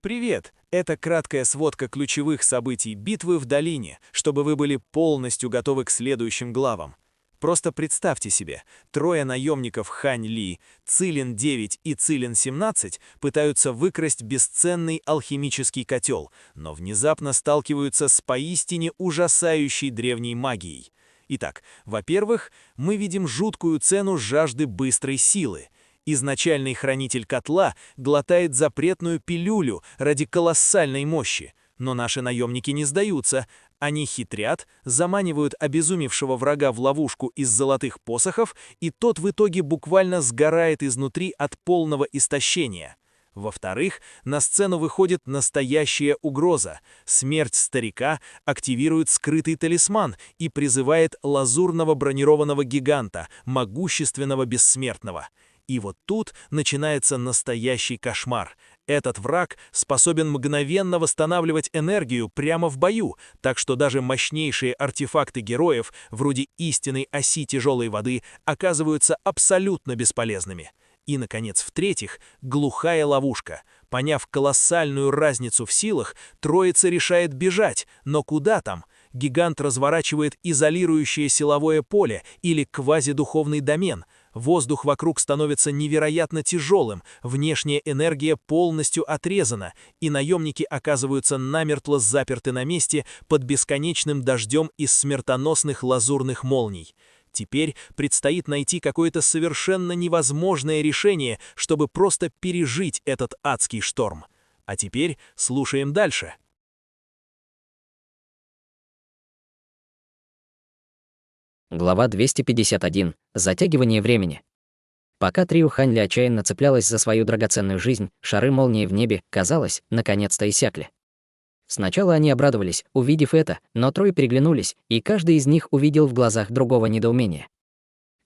Привет! Это краткая сводка ключевых событий битвы в долине, чтобы вы были полностью готовы к следующим главам. Просто представьте себе, трое наемников Хань Ли, Цилин-9 и Цилин-17 пытаются выкрасть бесценный алхимический котел, но внезапно сталкиваются с поистине ужасающей древней магией. Итак, во-первых, мы видим жуткую цену жажды быстрой силы. Изначальный хранитель котла глотает запретную пилюлю ради колоссальной мощи, но наши наемники не сдаются. Они хитрят, заманивают обезумевшего врага в ловушку из золотых посохов, и тот в итоге буквально сгорает изнутри от полного истощения. Во-вторых, на сцену выходит настоящая угроза. Смерть старика активирует скрытый талисман и призывает лазурного бронированного гиганта, могущественного бессмертного. И вот тут начинается настоящий кошмар. Этот враг способен мгновенно восстанавливать энергию прямо в бою, так что даже мощнейшие артефакты героев, вроде истинной оси тяжелой воды, оказываются абсолютно бесполезными. И, наконец, в-третьих, глухая ловушка. Поняв колоссальную разницу в силах, троица решает бежать, но куда там? Гигант разворачивает изолирующее силовое поле или квазидуховный домен. Воздух вокруг становится невероятно тяжелым, внешняя энергия полностью отрезана, и наемники оказываются намертво заперты на месте под бесконечным дождем из смертоносных лазурных молний. Теперь предстоит найти какое-то совершенно невозможное решение, чтобы просто пережить этот адский шторм. А теперь слушаем дальше. Глава 251. Затягивание времени. Пока трио Хань Ли отчаянно цеплялось за свою драгоценную жизнь, шары молнии в небе, казалось, наконец-то иссякли. Сначала они обрадовались, увидев это, но трое переглянулись, и каждый из них увидел в глазах другого недоумение.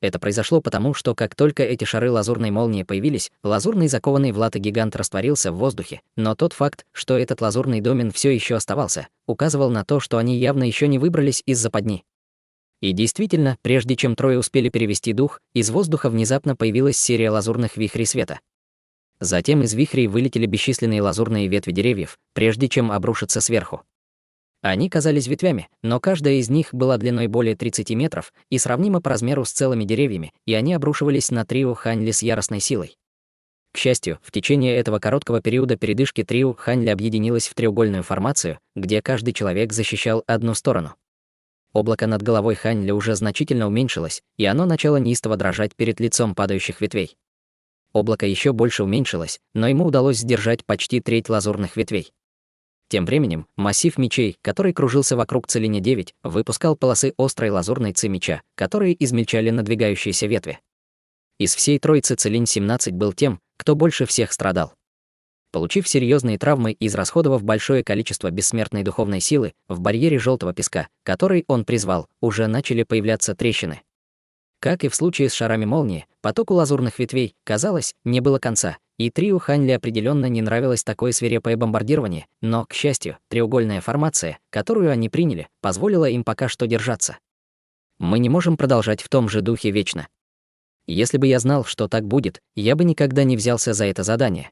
Это произошло потому, что как только эти шары лазурной молнии появились, лазурный закованный в латы гигант растворился в воздухе, но тот факт, что этот лазурный домен все еще оставался, указывал на то, что они явно еще не выбрались из западни. И действительно, прежде чем трое успели перевести дух, из воздуха внезапно появилась серия лазурных вихрей света. Затем из вихрей вылетели бесчисленные лазурные ветви деревьев, прежде чем обрушиться сверху. Они казались ветвями, но каждая из них была длиной более 30 метров и сравнима по размеру с целыми деревьями, и они обрушивались на трио Хань Ли с яростной силой. К счастью, в течение этого короткого периода передышки трио Хань Ли объединилось в треугольную формацию, где каждый человек защищал одну сторону. Облако над головой Хань Ли уже значительно уменьшилось, и оно начало неистово дрожать перед лицом падающих ветвей. Облако еще больше уменьшилось, но ему удалось сдержать почти треть лазурных ветвей. Тем временем, массив мечей, который кружился вокруг Цилиня-9, выпускал полосы острой лазурной ци меча, которые измельчали надвигающиеся ветви. Из всей троицы Цилинь-17 был тем, кто больше всех страдал. Получив серьезные травмы и израсходовав большое количество бессмертной духовной силы, в барьере желтого песка, который он призвал, уже начали появляться трещины. Как и в случае с шарами молнии, потоку лазурных ветвей, казалось, не было конца, и трио Хань Ли определенно не нравилось такое свирепое бомбардирование, но, к счастью, треугольная формация, которую они приняли, позволила им пока что держаться. Мы не можем продолжать в том же духе вечно. Если бы я знал, что так будет, я бы никогда не взялся за это задание.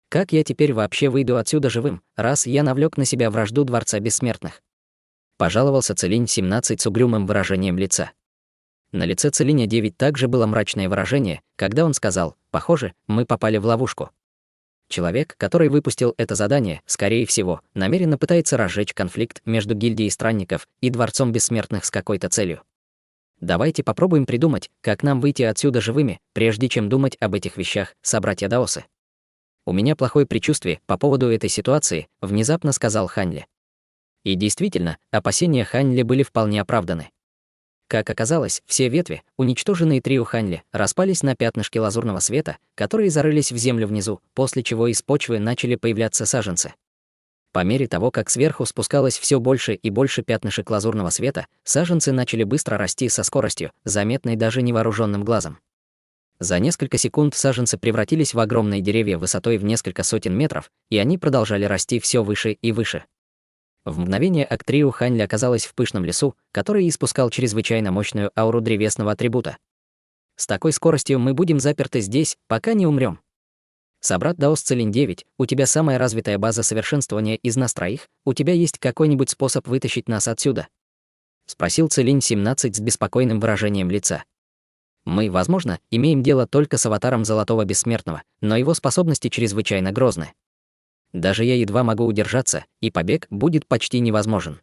Как я теперь вообще выйду отсюда живым, раз я навлек на себя вражду Дворца Бессмертных? Пожаловался Цилинь-17 с угрюмым выражением лица. На лице Цилиня-9 также было мрачное выражение, когда он сказал: «Похоже, мы попали в ловушку». Человек, который выпустил это задание, скорее всего, намеренно пытается разжечь конфликт между гильдией странников и Дворцом Бессмертных с какой-то целью. Давайте попробуем придумать, как нам выйти отсюда живыми, прежде чем думать об этих вещах, собратья даосы. «У меня плохое предчувствие по поводу этой ситуации», — внезапно сказал Хань Ли. И действительно, опасения Хань Ли были вполне оправданы. Как оказалось, все ветви, уничтоженные трио Хань Ли, распались на пятнышки лазурного света, которые зарылись в землю внизу, после чего из почвы начали появляться саженцы. По мере того, как сверху спускалось все больше и больше пятнышек лазурного света, саженцы начали быстро расти со скоростью, заметной даже невооруженным глазом. За несколько секунд саженцы превратились в огромные деревья высотой в несколько сотен метров, и они продолжали расти все выше и выше. В мгновение Актрио Хань Ли оказалась в пышном лесу, который испускал чрезвычайно мощную ауру древесного атрибута. «С такой скоростью мы будем заперты здесь, пока не умрем». Собрат Даос Целинь 9, у тебя самая развитая база совершенствования из нас троих, у тебя есть какой-нибудь способ вытащить нас отсюда? Спросил Целинь 17 с беспокойным выражением лица. Мы, возможно, имеем дело только с аватаром Золотого Бессмертного, но его способности чрезвычайно грозны. Даже я едва могу удержаться, и побег будет почти невозможен.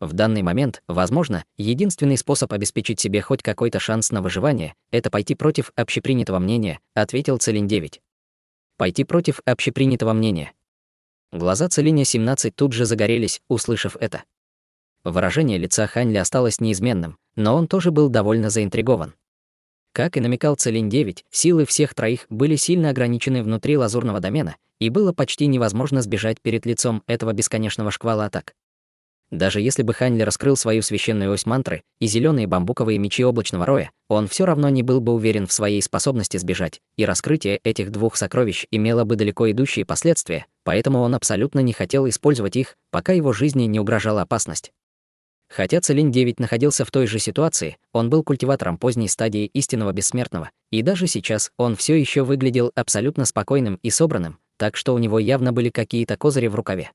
В данный момент, возможно, единственный способ обеспечить себе хоть какой-то шанс на выживание — это пойти против общепринятого мнения, ответил Целинь 9. Пойти против общепринятого мнения. Глаза Целиня 17 тут же загорелись, услышав это. Выражение лица Ханьли осталось неизменным, но он тоже был довольно заинтригован. Как и намекал Целинь 9, силы всех троих были сильно ограничены внутри лазурного домена, и было почти невозможно сбежать перед лицом этого бесконечного шквала атак. Даже если бы Ханьли раскрыл свою священную ось мантры и зеленые бамбуковые мечи облачного роя, он все равно не был бы уверен в своей способности сбежать, и раскрытие этих двух сокровищ имело бы далеко идущие последствия, поэтому он абсолютно не хотел использовать их, пока его жизни не угрожала опасность. Хотя Целинь 9 находился в той же ситуации, он был культиватором поздней стадии истинного бессмертного, и даже сейчас он все еще выглядел абсолютно спокойным и собранным, так что у него явно были какие-то козыри в рукаве.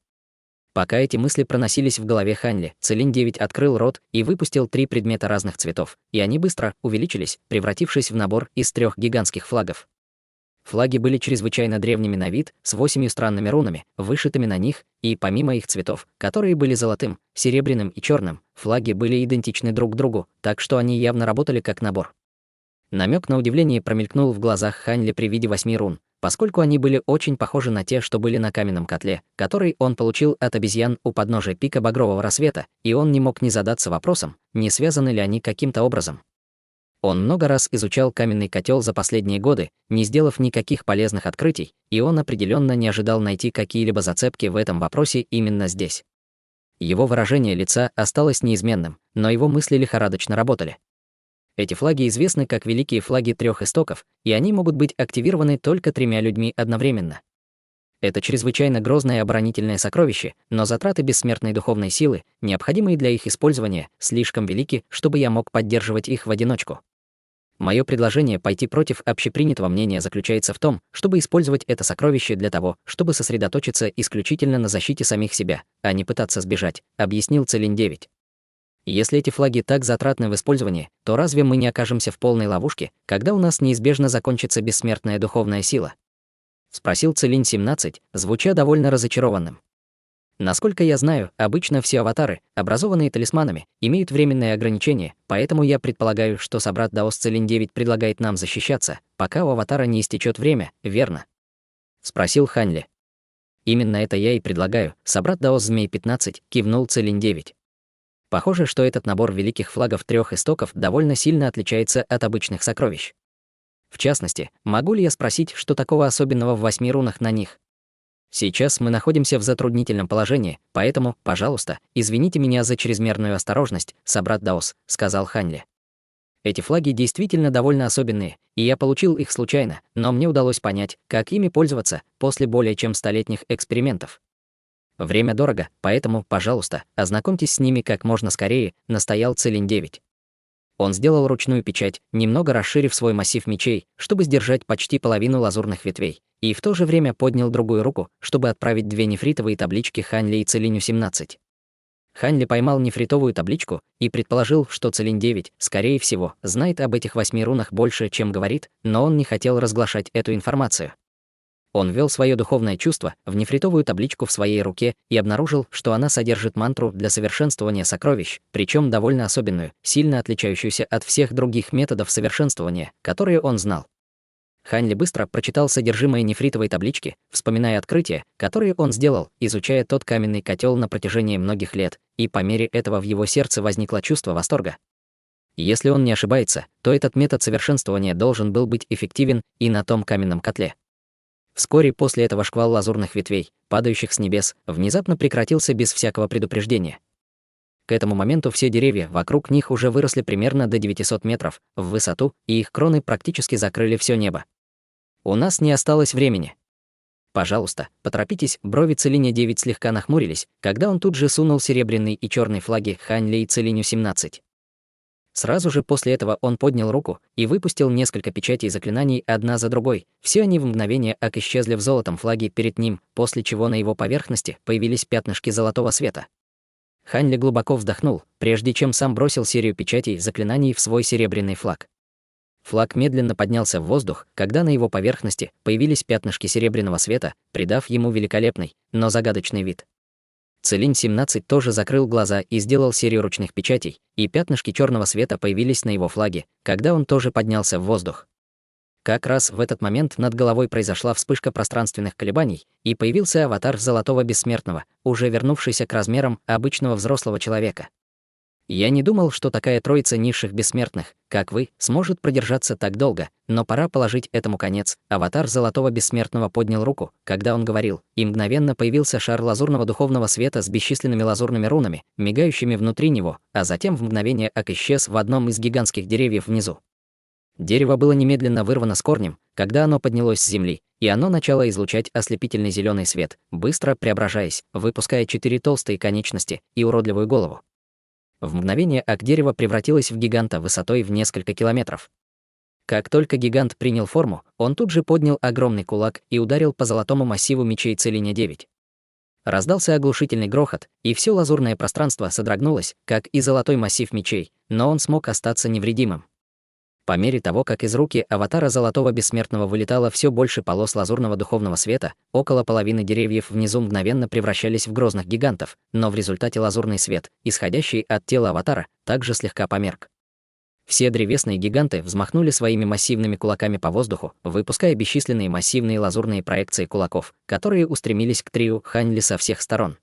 Пока эти мысли проносились в голове Ханьли, Целинь 9 открыл рот и выпустил 3 предмета разных цветов, и они быстро увеличились, превратившись в набор из 3 гигантских флагов. Флаги были чрезвычайно древними на вид, с 8 странными рунами, вышитыми на них, и помимо их цветов, которые были золотым, серебряным и черным, флаги были идентичны друг другу, так что они явно работали как набор. Намек на удивление промелькнул в глазах Ханьли при виде 8 рун, поскольку они были очень похожи на те, что были на каменном котле, который он получил от обезьян у подножия пика Багрового рассвета, и он не мог не задаться вопросом, не связаны ли они каким-то образом. Он много раз изучал каменный котел за последние годы, не сделав никаких полезных открытий, и он определенно не ожидал найти какие-либо зацепки в этом вопросе именно здесь. Его выражение лица осталось неизменным, но его мысли лихорадочно работали. Эти флаги известны как великие флаги 3 истоков, и они могут быть активированы только 3 людьми одновременно. Это чрезвычайно грозное оборонительное сокровище, но затраты бессмертной духовной силы, необходимые для их использования, слишком велики, чтобы я мог поддерживать их в одиночку. Мое предложение пойти против общепринятого мнения заключается в том, чтобы использовать это сокровище для того, чтобы сосредоточиться исключительно на защите самих себя, а не пытаться сбежать, объяснил Целинь 9. Если эти флаги так затратны в использовании, то разве мы не окажемся в полной ловушке, когда у нас неизбежно закончится бессмертная духовная сила? Спросил Целинь 17, звуча довольно разочарованным. Насколько я знаю, обычно все аватары, образованные талисманами, имеют временные ограничения, поэтому я предполагаю, что собрат Даос Целинь 9 предлагает нам защищаться, пока у аватара не истечет время, верно? Спросил Ханьли. Именно это я и предлагаю, собрат Даос Змей 15, кивнул Целинь 9. Похоже, что этот набор великих флагов 3 истоков довольно сильно отличается от обычных сокровищ. В частности, могу ли я спросить, что такого особенного в 8 рунах на них? Сейчас мы находимся в затруднительном положении, поэтому, пожалуйста, извините меня за чрезмерную осторожность, собрат Даос, сказал Ханьли. Эти флаги действительно довольно особенные, и я получил их случайно, но мне удалось понять, как ими пользоваться после более чем 100-летних экспериментов. Время дорого, поэтому, пожалуйста, ознакомьтесь с ними как можно скорее, настоял Целинь 9. Он сделал ручную печать, немного расширив свой массив мечей, чтобы сдержать почти половину лазурных ветвей, и в то же время поднял другую руку, чтобы отправить 2 нефритовые таблички Ханьли и Целиню 17. Ханьли поймал нефритовую табличку и предположил, что Целинь 9, скорее всего, знает об этих 8 рунах больше, чем говорит, но он не хотел разглашать эту информацию. Он ввел свое духовное чувство в нефритовую табличку в своей руке и обнаружил, что она содержит мантру для совершенствования сокровищ, причем довольно особенную, сильно отличающуюся от всех других методов совершенствования, которые он знал. Ханьли быстро прочитал содержимое нефритовой таблички, вспоминая открытия, которые он сделал, изучая тот каменный котел на протяжении многих лет, и по мере этого в его сердце возникло чувство восторга. Если он не ошибается, то этот метод совершенствования должен был быть эффективен и на том каменном котле. Вскоре после этого шквал лазурных ветвей, падающих с небес, внезапно прекратился без всякого предупреждения. К этому моменту все деревья вокруг них уже выросли примерно до 900 метров в высоту, и их кроны практически закрыли все небо. У нас не осталось времени. Пожалуйста, поторопитесь, брови Целиня 9 слегка нахмурились, когда он тут же сунул серебряный и черный флаги Ханьли и Целиню 17. Сразу же после этого он поднял руку и выпустил несколько печатей заклинаний одна за другой. Все они в мгновение ока исчезли в золотом флаге перед ним, после чего на его поверхности появились пятнышки золотого света. Хань Ли глубоко вздохнул, прежде чем сам бросил серию печатей заклинаний в свой серебряный флаг. Флаг медленно поднялся в воздух, когда на его поверхности появились пятнышки серебряного света, придав ему великолепный, но загадочный вид. Целинь-17 тоже закрыл глаза и сделал серию ручных печатей, и пятнышки черного света появились на его флаге, когда он тоже поднялся в воздух. Как раз в этот момент над головой произошла вспышка пространственных колебаний, и появился аватар Золотого Бессмертного, уже вернувшийся к размерам обычного взрослого человека. Я не думал, что такая троица низших бессмертных, как вы, сможет продержаться так долго, но пора положить этому конец. Аватар Золотого Бессмертного поднял руку, когда он говорил, и мгновенно появился шар лазурного духовного света с бесчисленными лазурными рунами, мигающими внутри него, а затем в мгновение ока исчез в одном из гигантских деревьев внизу. Дерево было немедленно вырвано с корнем, когда оно поднялось с земли, и оно начало излучать ослепительный зеленый свет, быстро преображаясь, выпуская 4 толстые конечности и уродливую голову. В мгновение ока дерево превратилось в гиганта высотой в несколько километров. Как только гигант принял форму, он тут же поднял огромный кулак и ударил по золотому массиву мечей Целиня-9. Раздался оглушительный грохот, и все лазурное пространство содрогнулось, как и золотой массив мечей, но он смог остаться невредимым. По мере того, как из руки аватара Золотого Бессмертного вылетало все больше полос лазурного духовного света, около половины деревьев внизу мгновенно превращались в грозных гигантов, но в результате лазурный свет, исходящий от тела аватара, также слегка померк. Все древесные гиганты взмахнули своими массивными кулаками по воздуху, выпуская бесчисленные массивные лазурные проекции кулаков, которые устремились к трио Хань Ли со всех сторон.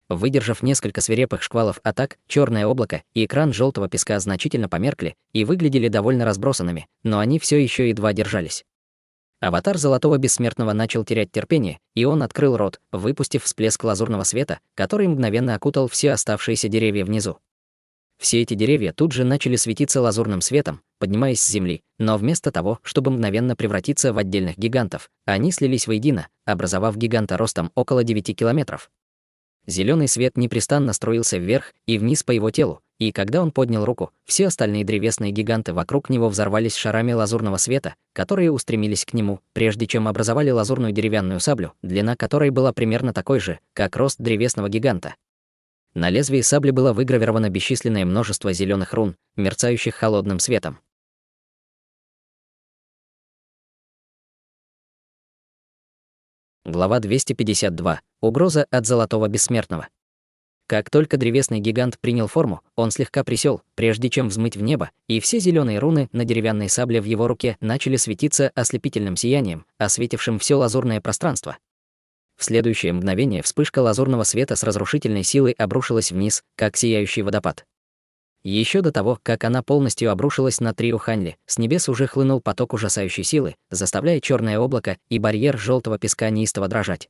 Выдержав несколько свирепых шквалов атак, черное облако и экран желтого песка значительно померкли и выглядели довольно разбросанными, но они все еще едва держались. Аватар Золотого Бессмертного начал терять терпение, и он открыл рот, выпустив всплеск лазурного света, который мгновенно окутал все оставшиеся деревья внизу. Все эти деревья тут же начали светиться лазурным светом, поднимаясь с земли, но вместо того, чтобы мгновенно превратиться в отдельных гигантов, они слились воедино, образовав гиганта ростом около 9 километров. Зеленый свет непрестанно струился вверх и вниз по его телу, и когда он поднял руку, все остальные древесные гиганты вокруг него взорвались шарами лазурного света, которые устремились к нему, прежде чем образовали лазурную деревянную саблю, длина которой была примерно такой же, как рост древесного гиганта. На лезвии сабли было выгравировано бесчисленное множество зеленых рун, мерцающих холодным светом. Глава 252. Угроза от Золотого Бессмертного. Как только древесный гигант принял форму, он слегка присел, прежде чем взмыть в небо, и все зеленые руны на деревянной сабле в его руке начали светиться ослепительным сиянием, осветившим все лазурное пространство. В следующее мгновение вспышка лазурного света с разрушительной силой обрушилась вниз, как сияющий водопад. Еще до того, как она полностью обрушилась на трио Хань Ли, с небес уже хлынул поток ужасающей силы, заставляя черное облако и барьер желтого песка неистово дрожать.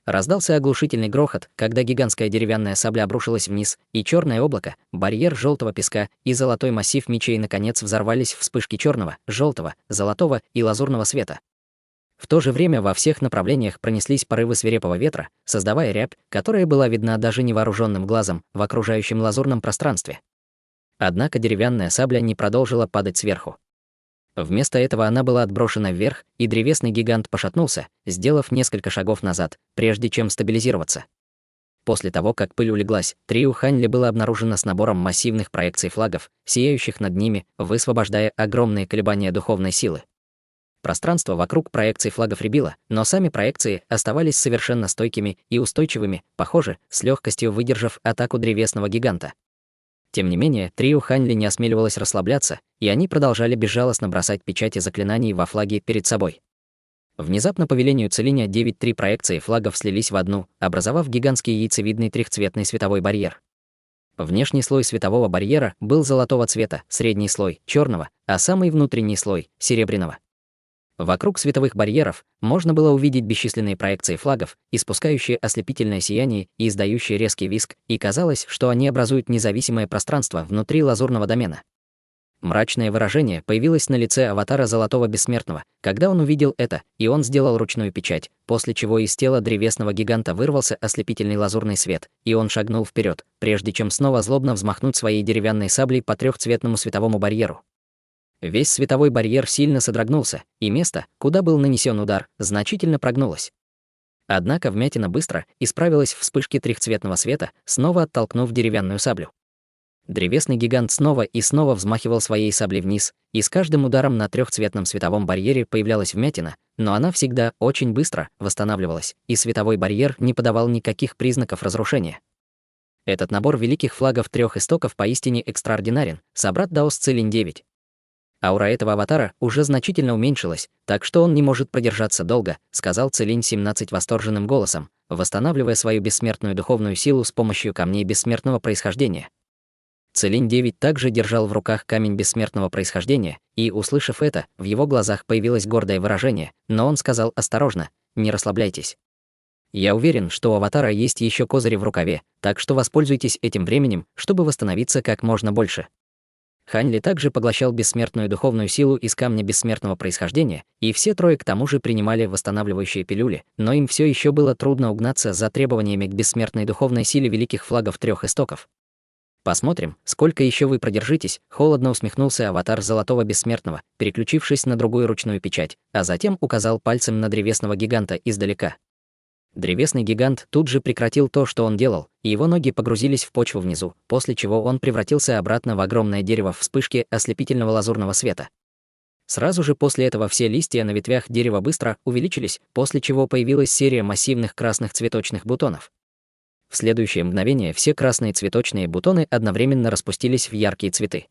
Раздался оглушительный грохот, когда гигантская деревянная сабля обрушилась вниз, и черное облако, барьер желтого песка и золотой массив мечей наконец взорвались в вспышки черного, желтого, золотого и лазурного света. В то же время во всех направлениях пронеслись порывы свирепого ветра, создавая рябь, которая была видна даже невооруженным глазом в окружающем лазурном пространстве. Однако деревянная сабля не продолжила падать сверху. Вместо этого она была отброшена вверх, и древесный гигант пошатнулся, сделав несколько шагов назад, прежде чем стабилизироваться. После того, как пыль улеглась, трио Хань Ли было обнаружено с набором массивных проекций флагов, сияющих над ними, высвобождая огромные колебания духовной силы. Пространство вокруг проекций флагов рябило, но сами проекции оставались совершенно стойкими и устойчивыми, похоже, с легкостью выдержав атаку древесного гиганта. Тем не менее, трио Хань Ли не осмеливалось расслабляться, и они продолжали безжалостно бросать печати заклинаний во флаги перед собой. Внезапно по велению Целиня 9 проекции флагов слились в одну, образовав гигантский яйцевидный трехцветный световой барьер. Внешний слой светового барьера был золотого цвета, средний слой — черного, а самый внутренний слой — серебряного. Вокруг световых барьеров можно было увидеть бесчисленные проекции флагов, испускающие ослепительное сияние и издающие резкий визг, и казалось, что они образуют независимое пространство внутри лазурного домена. Мрачное выражение появилось на лице аватара Золотого Бессмертного, когда он увидел это, и он сделал ручную печать, после чего из тела древесного гиганта вырвался ослепительный лазурный свет, и он шагнул вперед, прежде чем снова злобно взмахнуть своей деревянной саблей по трехцветному световому барьеру. Весь световой барьер сильно содрогнулся, и место, куда был нанесен удар, значительно прогнулось. Однако вмятина быстро исправилась вспышки трехцветного света, снова оттолкнув деревянную саблю. Древесный гигант снова и снова взмахивал своей саблей вниз, и с каждым ударом на трехцветном световом барьере появлялась вмятина, но она всегда очень быстро восстанавливалась, и световой барьер не подавал никаких признаков разрушения. Этот набор великих флагов трех истоков поистине экстраординарен, собрат Даос Целинь-9. Аура этого аватара уже значительно уменьшилась, так что он не может продержаться долго, сказал Целинь-17 восторженным голосом, восстанавливая свою бессмертную духовную силу с помощью камней бессмертного происхождения. Целинь-9 также держал в руках камень бессмертного происхождения, и, услышав это, в его глазах появилось гордое выражение, но он сказал осторожно: «Не расслабляйтесь. Я уверен, что у аватара есть еще козыри в рукаве, так что воспользуйтесь этим временем, чтобы восстановиться как можно больше». Хань Ли также поглощал бессмертную духовную силу из камня бессмертного происхождения, и все трое к тому же принимали восстанавливающие пилюли, но им все еще было трудно угнаться за требованиями к бессмертной духовной силе великих флагов трех истоков. «Посмотрим, сколько еще вы продержитесь», — холодно усмехнулся аватар Золотого Бессмертного, переключившись на другую ручную печать, а затем указал пальцем на древесного гиганта издалека. Древесный гигант тут же прекратил то, что он делал, и его ноги погрузились в почву внизу, после чего он превратился обратно в огромное дерево в вспышке ослепительного лазурного света. Сразу же после этого все листья на ветвях дерева быстро увеличились, после чего появилась серия массивных красных цветочных бутонов. В следующее мгновение все красные цветочные бутоны одновременно распустились в яркие цветы.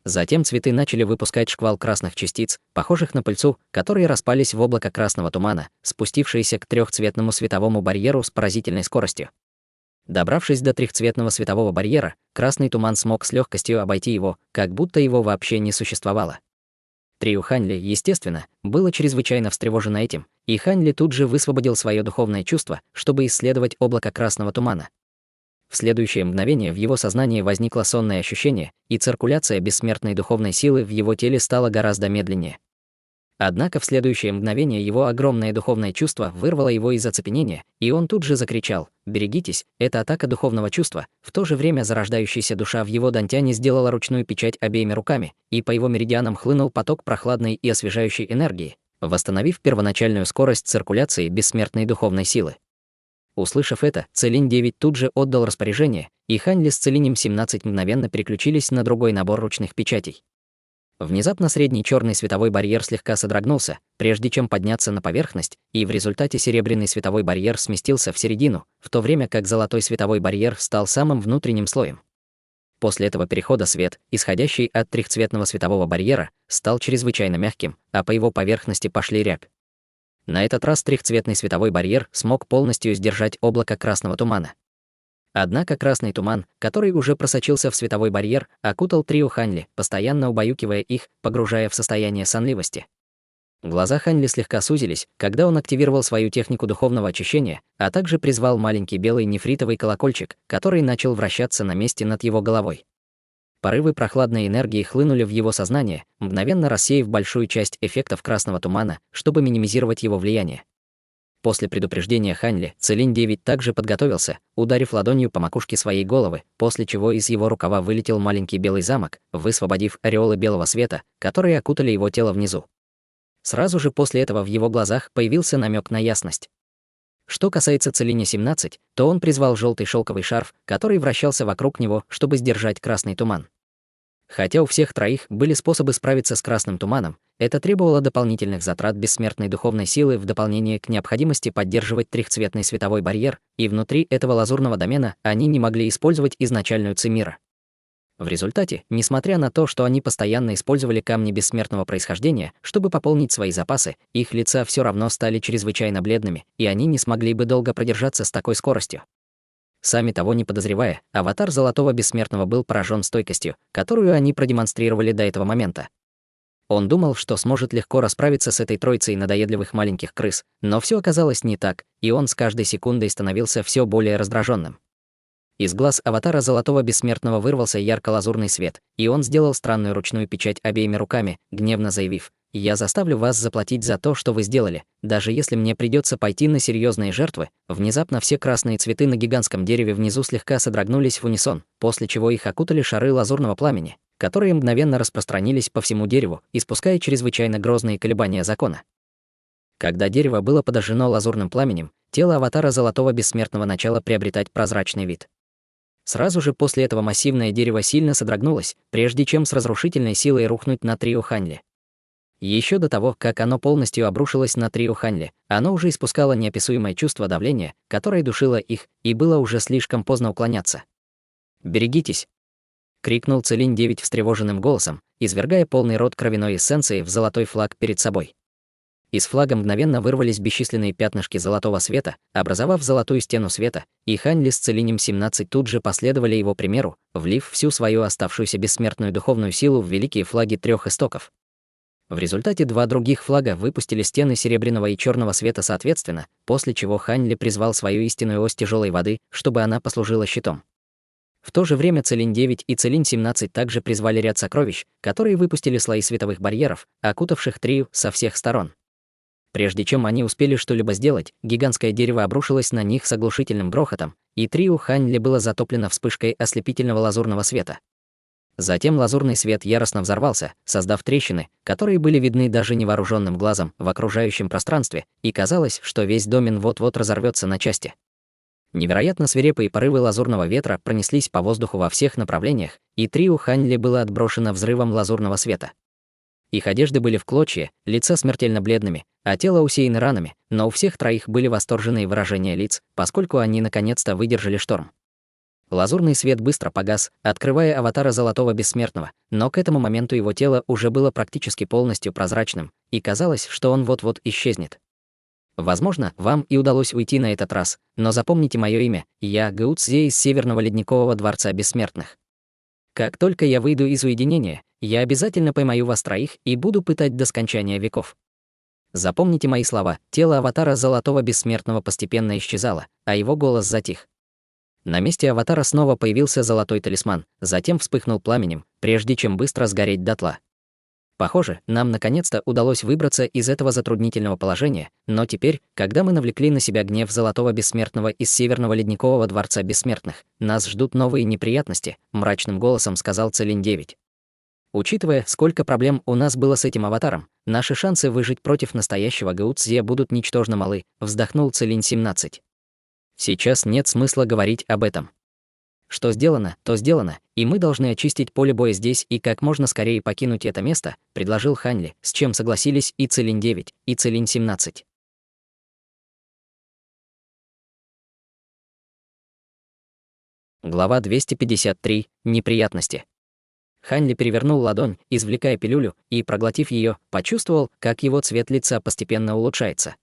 Затем цветы начали выпускать шквал красных частиц, похожих на пыльцу, которые распались в облако красного тумана, спустившиеся к трехцветному световому барьеру с поразительной скоростью. Добравшись до трехцветного светового барьера, красный туман смог с легкостью обойти его, как будто его вообще не существовало. Трио Хань Ли, естественно, было чрезвычайно встревожено этим, и Хань Ли тут же высвободил свое духовное чувство, чтобы исследовать облако красного тумана. В следующее мгновение в его сознании возникло сонное ощущение, и циркуляция бессмертной духовной силы в его теле стала гораздо медленнее. Однако в следующее мгновение его огромное духовное чувство вырвало его из оцепенения, и он тут же закричал: «Берегитесь, это атака духовного чувства». В то же время зарождающаяся душа в его дантяне сделала ручную печать обеими руками, и по его меридианам хлынул поток прохладной и освежающей энергии, восстановив первоначальную скорость циркуляции бессмертной духовной силы. Услышав это, Целинь-9 тут же отдал распоряжение, и Хань Ли с Целинем-17 мгновенно переключились на другой набор ручных печатей. Внезапно средний черный световой барьер слегка содрогнулся, прежде чем подняться на поверхность, и в результате серебряный световой барьер сместился в середину, в то время как золотой световой барьер стал самым внутренним слоем. После этого перехода свет, исходящий от трехцветного светового барьера, стал чрезвычайно мягким, а по его поверхности пошли рябь. На этот раз трехцветный световой барьер смог полностью сдержать облако красного тумана. Однако красный туман, который уже просочился в световой барьер, окутал трио Хань Ли, постоянно убаюкивая их, погружая в состояние сонливости. Глаза Хань Ли слегка сузились, когда он активировал свою технику духовного очищения, а также призвал маленький белый нефритовый колокольчик, который начал вращаться на месте над его головой. Порывы прохладной энергии хлынули в его сознание, мгновенно рассеяв большую часть эффектов красного тумана, чтобы минимизировать его влияние. После предупреждения Хань Ли, Целинь-9 также подготовился, ударив ладонью по макушке своей головы, после чего из его рукава вылетел маленький белый замок, высвободив ореолы белого света, которые окутали его тело внизу. Сразу же после этого в его глазах появился намек на ясность. Что касается Целиня-17, то он призвал желтый шелковый шарф, который вращался вокруг него, чтобы сдержать красный туман. Хотя у всех троих были способы справиться с красным туманом, это требовало дополнительных затрат бессмертной духовной силы в дополнение к необходимости поддерживать трехцветный световой барьер, и внутри этого лазурного домена они не могли использовать изначальную ци мира. В результате, несмотря на то, что они постоянно использовали камни бессмертного происхождения, чтобы пополнить свои запасы, их лица все равно стали чрезвычайно бледными, и они не смогли бы долго продержаться с такой скоростью. Сами того не подозревая, аватар Золотого Бессмертного был поражен стойкостью, которую они продемонстрировали до этого момента. Он думал, что сможет легко расправиться с этой троицей надоедливых маленьких крыс, но все оказалось не так, и он с каждой секундой становился все более раздраженным. Из глаз аватара Золотого Бессмертного вырвался ярко-лазурный свет, и он сделал странную ручную печать обеими руками, гневно заявив: «Я заставлю вас заплатить за то, что вы сделали, даже если мне придется пойти на серьезные жертвы». Внезапно все красные цветы на гигантском дереве внизу слегка содрогнулись в унисон, после чего их окутали шары лазурного пламени, которые мгновенно распространились по всему дереву, испуская чрезвычайно грозные колебания закона. Когда дерево было подожжено лазурным пламенем, тело аватара Золотого Бессмертного начало приобретать прозрачный вид. Сразу же после этого массивное дерево сильно содрогнулось, прежде чем с разрушительной силой рухнуть на трио Ханьли. Еще до того, как оно полностью обрушилось на трио Ханьли, оно уже испускало неописуемое чувство давления, которое душило их, и было уже слишком поздно уклоняться. «Берегитесь!» — крикнул Целинь-9 встревоженным голосом, извергая полный рот кровяной эссенции в золотой флаг перед собой. Из флага мгновенно вырвались бесчисленные пятнышки золотого света, образовав золотую стену света, и Ханьли с Целинем-17 тут же последовали его примеру, влив всю свою оставшуюся бессмертную духовную силу в великие флаги трех истоков. В результате два других флага выпустили стены серебряного и черного света соответственно, после чего Ханьли призвал свою истинную ось тяжелой воды, чтобы она послужила щитом. В то же время Целинь-9 и Целинь-17 также призвали ряд сокровищ, которые выпустили слои световых барьеров, окутавших Трию со всех сторон. Прежде чем они успели что-либо сделать, гигантское дерево обрушилось на них с оглушительным грохотом, и Трио Ханьли было затоплено вспышкой ослепительного лазурного света. Затем лазурный свет яростно взорвался, создав трещины, которые были видны даже невооруженным глазом в окружающем пространстве, и казалось, что весь домен вот-вот разорвется на части. Невероятно свирепые порывы лазурного ветра пронеслись по воздуху во всех направлениях, и Трио Ханьли было отброшено взрывом лазурного света. Их одежды были в клочья, лица смертельно бледными, а тело усеяно ранами, но у всех троих были восторженные выражения лиц, поскольку они наконец-то выдержали шторм. Лазурный свет быстро погас, открывая аватара Золотого Бессмертного, но к этому моменту его тело уже было практически полностью прозрачным, и казалось, что он вот-вот исчезнет. Возможно, вам и удалось уйти на этот раз, но запомните мое имя, я Гао Цзэ из Северного Ледникового Дворца Бессмертных. Как только я выйду из уединения, я обязательно поймаю вас троих и буду пытать до скончания веков. Запомните мои слова. Тело аватара Золотого Бессмертного постепенно исчезало, а его голос затих. На месте аватара снова появился золотой талисман, затем вспыхнул пламенем, прежде чем быстро сгореть дотла. Похоже, нам наконец-то удалось выбраться из этого затруднительного положения, но теперь, когда мы навлекли на себя гнев Золотого Бессмертного из Северного Ледникового Дворца Бессмертных, нас ждут новые неприятности, мрачным голосом сказал Целинь-9. Учитывая, сколько проблем у нас было с этим аватаром, наши шансы выжить против настоящего Гао Цзэ будут ничтожно малы, вздохнул Целинь-17. Сейчас нет смысла говорить об этом. Что сделано, то сделано, и мы должны очистить поле боя здесь и как можно скорее покинуть это место, предложил Ханьли, с чем согласились и Целинь-9, и Целинь-17. Глава 253. Неприятности. Ханьли перевернул ладонь, извлекая пилюлю, и, проглотив ее, почувствовал, как его цвет лица постепенно улучшается.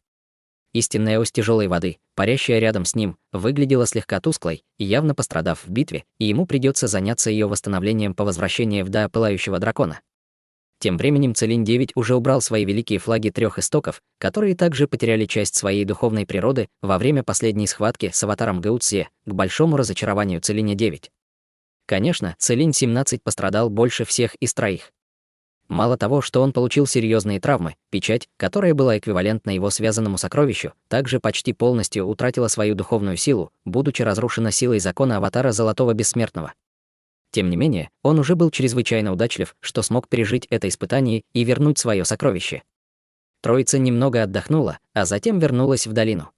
Истинная ось тяжелой воды, парящая рядом с ним, выглядела слегка тусклой, явно пострадав в битве, и ему придется заняться ее восстановлением по возвращении в Да Пылающего Дракона. Тем временем Целинь-9 уже убрал свои великие флаги трех истоков, которые также потеряли часть своей духовной природы во время последней схватки с аватаром Гао Цзэ, к большому разочарованию Целиня-9. Конечно, Целинь-17 пострадал больше всех из троих. Мало того, что он получил серьезные травмы, печать, которая была эквивалентна его связанному сокровищу, также почти полностью утратила свою духовную силу, будучи разрушена силой закона аватара Золотого Бессмертного. Тем не менее, он уже был чрезвычайно удачлив, что смог пережить это испытание и вернуть свое сокровище. Троица немного отдохнула, а затем вернулась в долину.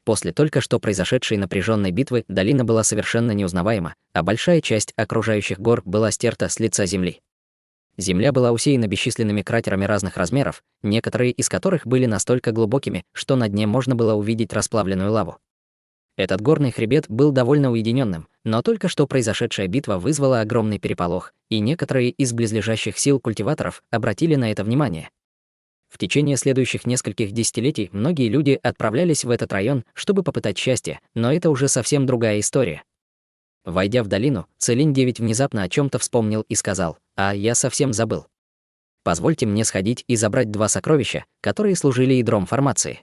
После только что произошедшей напряженной битвы долина была совершенно неузнаваема, а большая часть окружающих гор была стерта с лица земли. Земля была усеяна бесчисленными кратерами разных размеров, некоторые из которых были настолько глубокими, что на дне можно было увидеть расплавленную лаву. Этот горный хребет был довольно уединенным, но только что произошедшая битва вызвала огромный переполох, и некоторые из близлежащих сил культиваторов обратили на это внимание. В течение следующих нескольких десятилетий многие люди отправлялись в этот район, чтобы попытать счастье, но это уже совсем другая история. Войдя в долину, Целинь-9 внезапно о чем-то вспомнил и сказал: «А я совсем забыл. Позвольте мне сходить и забрать два сокровища, которые служили ядром формации.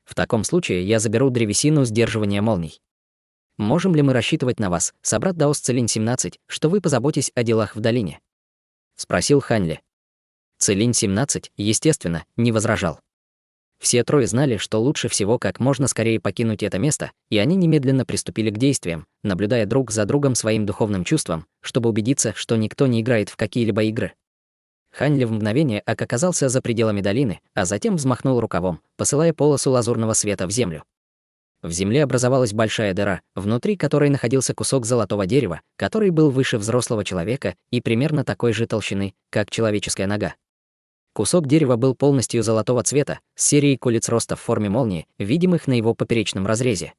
В таком случае я заберу древесину сдерживания молний». Можем ли мы рассчитывать на вас, собрат Даос Целинь-17, что вы позаботитесь о делах в долине?» — спросил Хань Ли. Целинь-17, естественно, не возражал. Все трое знали, что лучше всего как можно скорее покинуть это место, и они немедленно приступили к действиям, наблюдая друг за другом своим духовным чувством, чтобы убедиться, что никто не играет в какие-либо игры. Хань Ли в мгновение оказался за пределами долины, а затем взмахнул рукавом, посылая полосу лазурного света в землю. В земле образовалась большая дыра, внутри которой находился кусок золотого дерева, который был выше взрослого человека и примерно такой же толщины, как человеческая нога. Кусок дерева был полностью золотого цвета, с серией колец роста в форме молнии, видимых на его поперечном разрезе.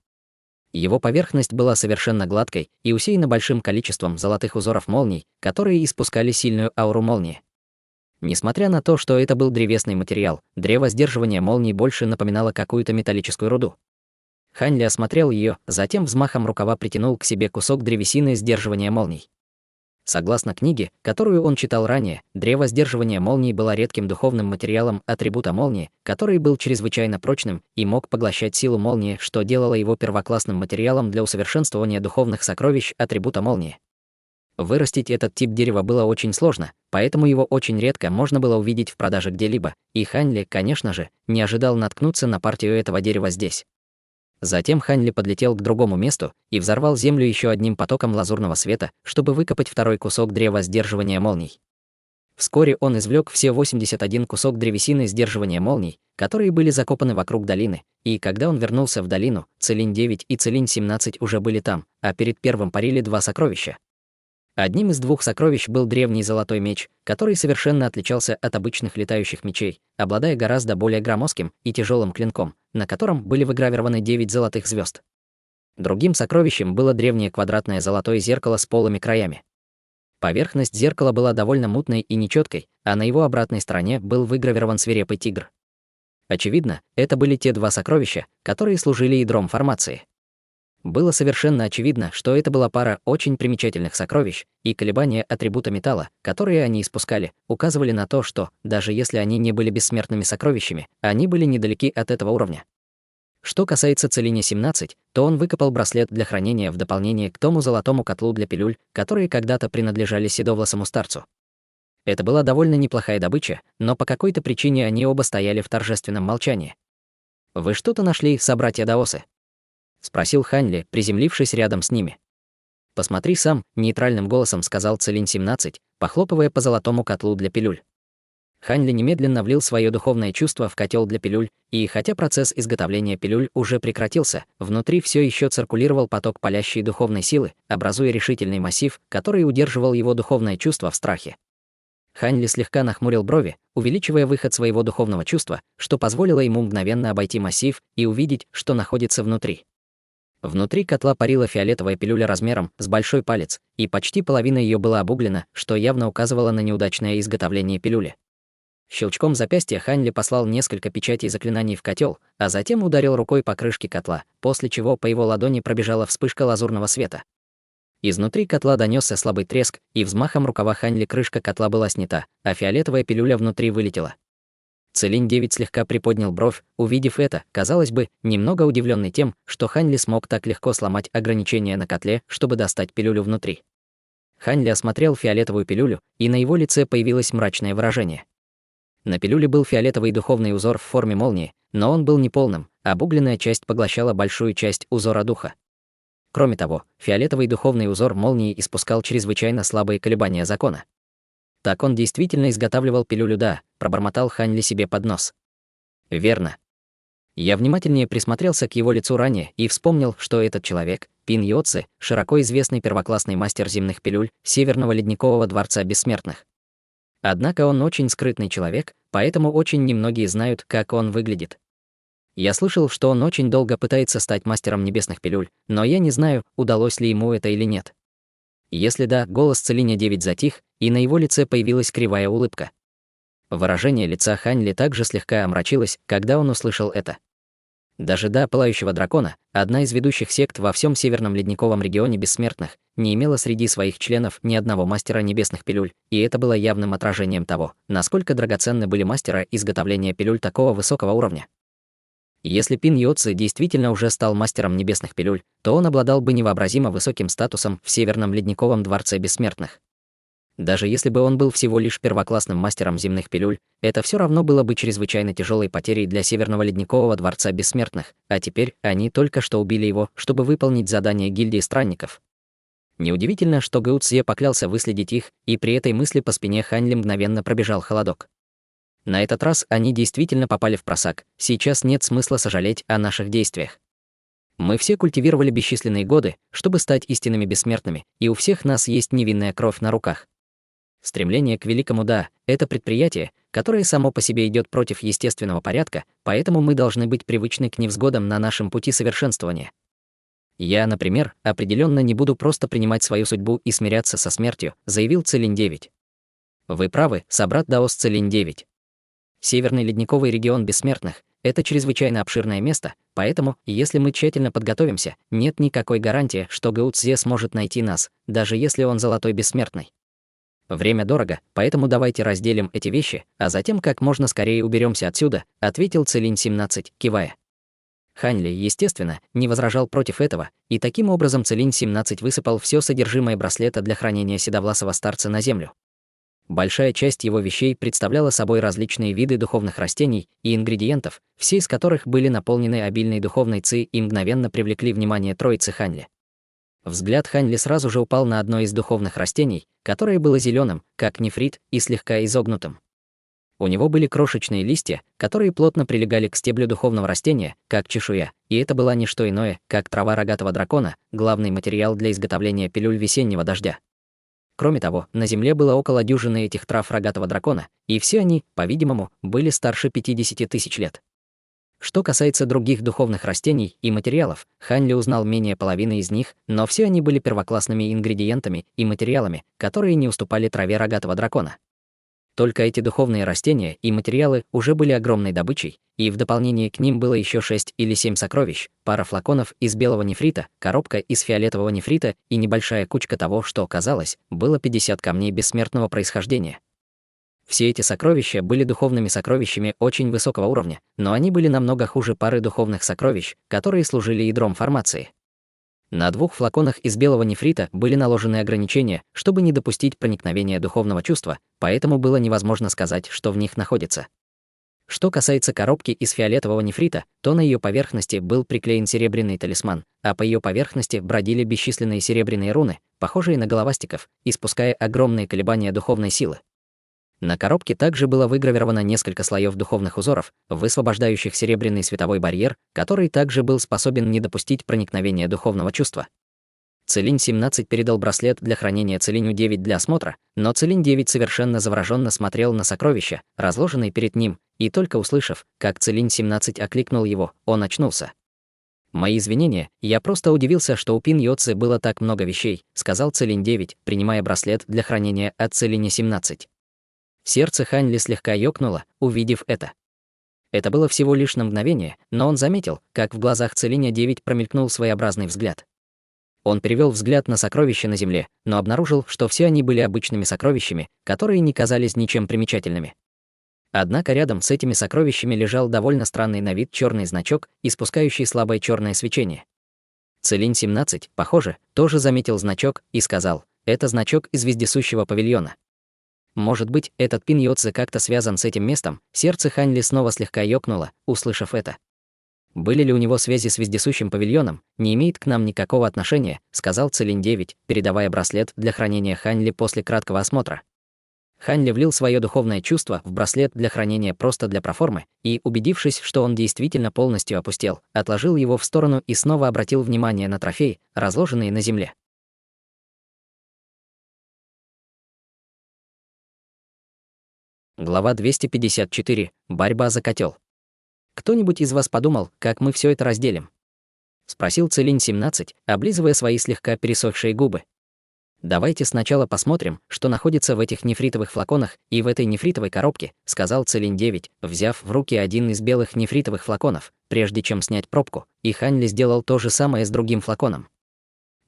Его поверхность была совершенно гладкой и усеяна большим количеством золотых узоров молний, которые испускали сильную ауру молнии. Несмотря на то, что это был древесный материал, древо сдерживания молний больше напоминало какую-то металлическую руду. Хань Ли осмотрел ее, затем взмахом рукава притянул к себе кусок древесины сдерживания молний. Согласно книге, которую он читал ранее, древо сдерживания молний было редким духовным материалом атрибута молнии, который был чрезвычайно прочным и мог поглощать силу молнии, что делало его первоклассным материалом для усовершенствования духовных сокровищ атрибута молнии. Вырастить этот тип дерева было очень сложно, поэтому его очень редко можно было увидеть в продаже где-либо, и Хань Ли, конечно же, не ожидал наткнуться на партию этого дерева здесь. Затем Хань Ли подлетел к другому месту и взорвал землю еще одним потоком лазурного света, чтобы выкопать второй кусок древа сдерживания молний. Вскоре он извлек все 81 кусок древесины сдерживания молний, которые были закопаны вокруг долины, и когда он вернулся в долину, Целинь-9 и Целинь-17 уже были там, а перед первым парили два сокровища. Одним из двух сокровищ был древний золотой меч, который совершенно отличался от обычных летающих мечей, обладая гораздо более громоздким и тяжелым клинком, на котором были выгравированы 9 золотых звезд. Другим сокровищем было древнее квадратное золотое зеркало с полыми краями. Поверхность зеркала была довольно мутной и нечеткой, а на его обратной стороне был выгравирован свирепый тигр. Очевидно, это были те два сокровища, которые служили ядром формации. Было совершенно очевидно, что это была пара очень примечательных сокровищ, и колебания атрибута металла, которые они испускали, указывали на то, что, даже если они не были бессмертными сокровищами, они были недалеки от этого уровня. Что касается Целиня-17, то он выкопал браслет для хранения в дополнение к тому золотому котлу для пилюль, которые когда-то принадлежали седовласому старцу. Это была довольно неплохая добыча, но по какой-то причине они оба стояли в торжественном молчании. «Вы что-то нашли, собратья Даосы?» — спросил Хань Ли, приземлившись рядом с ними. «Посмотри сам», — нейтральным голосом сказал Целинь-17, похлопывая по золотому котлу для пилюль. Хань Ли немедленно влил свое духовное чувство в котел для пилюль, и хотя процесс изготовления пилюль уже прекратился, внутри все еще циркулировал поток палящей духовной силы, образуя решительный массив, который удерживал его духовное чувство в страхе. Хань Ли слегка нахмурил брови, увеличивая выход своего духовного чувства, что позволило ему мгновенно обойти массив и увидеть, что находится внутри. Внутри котла парила фиолетовая пилюля размером с большой палец, и почти половина ее была обуглена, что явно указывало на неудачное изготовление пилюли. Щелчком запястья Хань Ли послал несколько печатей заклинаний в котел, а затем ударил рукой по крышке котла, после чего по его ладони пробежала вспышка лазурного света. Изнутри котла донесся слабый треск, и взмахом рукава Хань Ли крышка котла была снята, а фиолетовая пилюля внутри вылетела. Целинь-9 слегка приподнял бровь, увидев это, казалось бы, немного удивленный тем, что Хань Ли смог так легко сломать ограничения на котле, чтобы достать пилюлю внутри. Хань Ли осмотрел фиолетовую пилюлю, и на его лице появилось мрачное выражение. На пилюле был фиолетовый духовный узор в форме молнии, но он был неполным, а обугленная часть поглощала большую часть узора духа. Кроме того, фиолетовый духовный узор молнии испускал чрезвычайно слабые колебания закона. «Так он действительно изготавливал пилюлю, да», — пробормотал Хань Ли себе под нос. «Верно». Я внимательнее присмотрелся к его лицу ранее и вспомнил, что этот человек, Пин Йоци, широко известный первоклассный мастер земных пилюль Северного ледникового дворца бессмертных. Однако он очень скрытный человек, поэтому очень немногие знают, как он выглядит. Я слышал, что он очень долго пытается стать мастером небесных пилюль, но я не знаю, удалось ли ему это или нет. Если да, голос Целиня-9 затих, и на его лице появилась кривая улыбка. Выражение лица Хань Ли также слегка омрачилось, когда он услышал это. Даже до Пылающего дракона, одна из ведущих сект во всем Северном ледниковом регионе бессмертных, не имела среди своих членов ни одного мастера небесных пилюль, и это было явным отражением того, насколько драгоценны были мастера изготовления пилюль такого высокого уровня. Если Пин Йоци действительно уже стал мастером небесных пилюль, то он обладал бы невообразимо высоким статусом в Северном Ледниковом дворце бессмертных. Даже если бы он был всего лишь первоклассным мастером земных пилюль, это все равно было бы чрезвычайно тяжелой потерей для Северного Ледникового дворца бессмертных, а теперь они только что убили его, чтобы выполнить задание гильдии странников. Неудивительно, что Гэу Цзэ поклялся выследить их, и при этой мысли по спине Хань Ли мгновенно пробежал холодок. На этот раз они действительно попали в просак, сейчас нет смысла сожалеть о наших действиях. Мы все культивировали бесчисленные годы, чтобы стать истинными бессмертными, и у всех нас есть невинная кровь на руках. Стремление к великому «да» — это предприятие, которое само по себе идет против естественного порядка, поэтому мы должны быть привычны к невзгодам на нашем пути совершенствования. Я, например, определенно не буду просто принимать свою судьбу и смиряться со смертью, заявил Целинь-9. Вы правы, собрат Даос Целинь-9. Северный ледниковый регион бессмертных — это чрезвычайно обширное место, поэтому, если мы тщательно подготовимся, нет никакой гарантии, что Гэу Цзэ сможет найти нас, даже если он золотой бессмертный. Время дорого, поэтому давайте разделим эти вещи, а затем как можно скорее уберемся отсюда, ответил Целинь-17, кивая. Хань Ли, естественно, не возражал против этого, и таким образом Целинь-17 высыпал все содержимое браслета для хранения седовласого старца на землю. Большая часть его вещей представляла собой различные виды духовных растений и ингредиентов, все из которых были наполнены обильной духовной ци и мгновенно привлекли внимание троицы Хань Ли. Взгляд Хань Ли сразу же упал на одно из духовных растений, которое было зеленым, как нефрит, и слегка изогнутым. У него были крошечные листья, которые плотно прилегали к стеблю духовного растения, как чешуя, и это была не что иное, как трава рогатого дракона, главный материал для изготовления пилюль весеннего дождя. Кроме того, на земле было около дюжины этих трав рогатого дракона, и все они, по-видимому, были старше 50 тысяч лет. Что касается других духовных растений и материалов, Хань Ли узнал менее половины из них, но все они были первоклассными ингредиентами и материалами, которые не уступали траве рогатого дракона. Только эти духовные растения и материалы уже были огромной добычей, и в дополнение к ним было еще 6 или 7 сокровищ, пара флаконов из белого нефрита, коробка из фиолетового нефрита и небольшая кучка того, что, казалось, было 50 камней бессмертного происхождения. Все эти сокровища были духовными сокровищами очень высокого уровня, но они были намного хуже пары духовных сокровищ, которые служили ядром формации. На 2 флаконах из белого нефрита были наложены ограничения, чтобы не допустить проникновения духовного чувства, поэтому было невозможно сказать, что в них находится. Что касается коробки из фиолетового нефрита, то на ее поверхности был приклеен серебряный талисман, а по ее поверхности бродили бесчисленные серебряные руны, похожие на головастиков, испуская огромные колебания духовной силы. На коробке также было выгравировано несколько слоев духовных узоров, высвобождающих серебряный световой барьер, который также был способен не допустить проникновения духовного чувства. Целинь-17 передал браслет для хранения Целиню-9 для осмотра, но Целинь-9 совершенно завороженно смотрел на сокровища, разложенные перед ним, и только услышав, как Целинь-17 окликнул его, он очнулся. «Мои извинения, я просто удивился, что у Пин Йоци было так много вещей», сказал Целинь-9, принимая браслет для хранения от Целиня-17. Сердце Хань Ли слегка ёкнуло, увидев это. Это было всего лишь на мгновение, но он заметил, как в глазах Целиня-9 промелькнул своеобразный взгляд. Он перевел взгляд на сокровища на земле, но обнаружил, что все они были обычными сокровищами, которые не казались ничем примечательными. Однако рядом с этими сокровищами лежал довольно странный на вид черный значок, испускающий слабое черное свечение. Целинь-17, похоже, тоже заметил значок и сказал: «Это значок из вездесущего павильона». Может быть, этот Пин Йоци как-то связан с этим местом? Сердце Хань Ли снова слегка ёкнуло, услышав это. Были ли у него связи с вездесущим павильоном? Не имеет к нам никакого отношения, сказал Целинь-9, передавая браслет для хранения Хань Ли после краткого осмотра. Хань Ли влил свое духовное чувство в браслет для хранения просто для проформы и, убедившись, что он действительно полностью опустел, отложил его в сторону и снова обратил внимание на трофеи, разложенные на земле. Глава 254. Борьба за котел. «Кто-нибудь из вас подумал, как мы все это разделим?» — спросил Целинь-17, облизывая свои слегка пересохшие губы. «Давайте сначала посмотрим, что находится в этих нефритовых флаконах и в этой нефритовой коробке», — сказал Целинь-9, взяв в руки один из белых нефритовых флаконов, прежде чем снять пробку, и Хань Ли сделал то же самое с другим флаконом.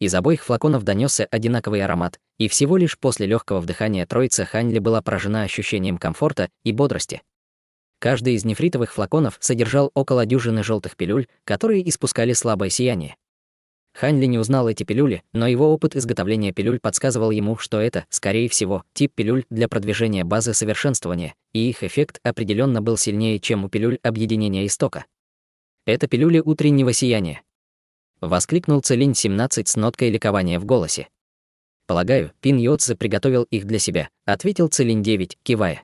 Из обоих флаконов донесся одинаковый аромат, и всего лишь после легкого вдыхания троица Хань Ли была поражена ощущением комфорта и бодрости. Каждый из нефритовых флаконов содержал около дюжины желтых пилюль, которые испускали слабое сияние. Хань Ли не узнал эти пилюли, но его опыт изготовления пилюль подсказывал ему, что это, скорее всего, тип пилюль для продвижения базы совершенствования, и их эффект определенно был сильнее, чем у пилюль объединения истока. Это пилюли утреннего сияния. Воскликнул Целинь-17 с ноткой ликования в голосе. «Полагаю, Пин Йоцзе приготовил их для себя», — ответил Целинь-9, кивая.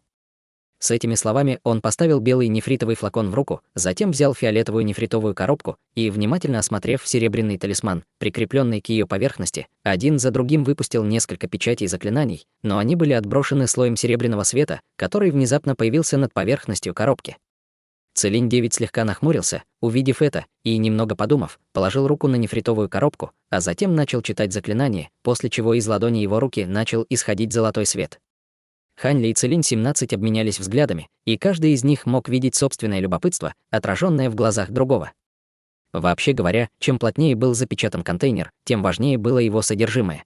С этими словами он поставил белый нефритовый флакон в руку, затем взял фиолетовую нефритовую коробку и, внимательно осмотрев серебряный талисман, прикрепленный к ее поверхности, один за другим выпустил несколько печатей заклинаний, но они были отброшены слоем серебряного света, который внезапно появился над поверхностью коробки. Целинь-9 слегка нахмурился, увидев это, и, немного подумав, положил руку на нефритовую коробку, а затем начал читать заклинание, после чего из ладони его руки начал исходить золотой свет. Хань Ли и Целинь-17 обменялись взглядами, и каждый из них мог видеть собственное любопытство, отраженное в глазах другого. Вообще говоря, чем плотнее был запечатан контейнер, тем важнее было его содержимое.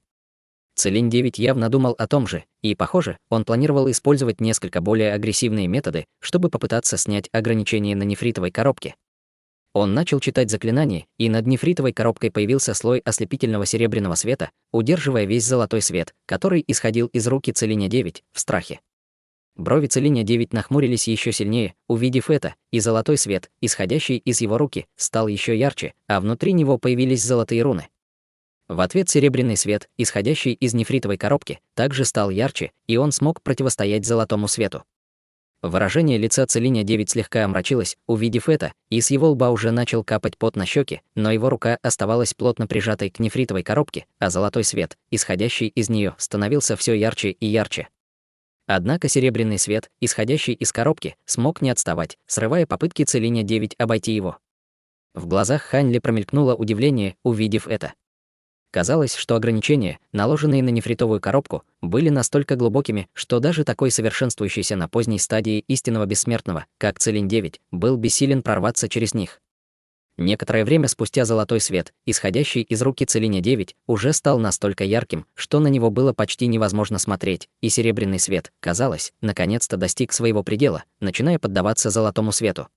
Целинь-9 явно думал о том же, и, похоже, он планировал использовать несколько более агрессивные методы, чтобы попытаться снять ограничения на нефритовой коробке. Он начал читать заклинание, и над нефритовой коробкой появился слой ослепительного серебряного света, удерживая весь золотой свет, который исходил из руки Целиня-9 в страхе. Брови Целиня-9 нахмурились еще сильнее, увидев это, и золотой свет, исходящий из его руки, стал еще ярче, а внутри него появились золотые руны. В ответ серебряный свет, исходящий из нефритовой коробки, также стал ярче, и он смог противостоять золотому свету. Выражение лица Целиня-9 слегка омрачилось, увидев это, и с его лба уже начал капать пот на щеки, но его рука оставалась плотно прижатой к нефритовой коробке, а золотой свет, исходящий из нее, становился все ярче и ярче. Однако серебряный свет, исходящий из коробки, смог не отставать, срывая попытки Целиня-9 обойти его. В глазах Хань Ли промелькнуло удивление, увидев это. Казалось, что ограничения, наложенные на нефритовую коробку, были настолько глубокими, что даже такой совершенствующийся на поздней стадии истинного бессмертного, как Целинь-9, был бессилен прорваться через них. Некоторое время спустя золотой свет, исходящий из руки Целиня-9, уже стал настолько ярким, что на него было почти невозможно смотреть, и серебряный свет, казалось, наконец-то достиг своего предела, начиная поддаваться золотому свету.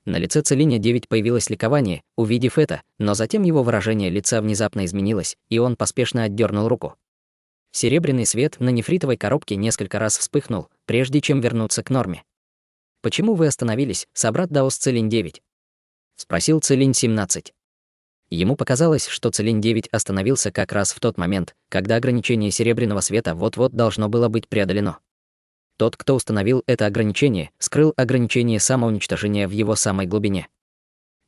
На лице Целиня-9 появилось ликование, увидев это, но затем его выражение лица внезапно изменилось, и он поспешно отдернул руку. Серебряный свет на нефритовой коробке несколько раз вспыхнул, прежде чем вернуться к норме. «Почему вы остановились, собрат Даос Целинь-9?» — спросил Целинь-17. Ему показалось, что Целинь-9 остановился как раз в тот момент, когда ограничение серебряного света вот-вот должно было быть преодолено. Тот, кто установил это ограничение, скрыл ограничение самоуничтожения в его самой глубине.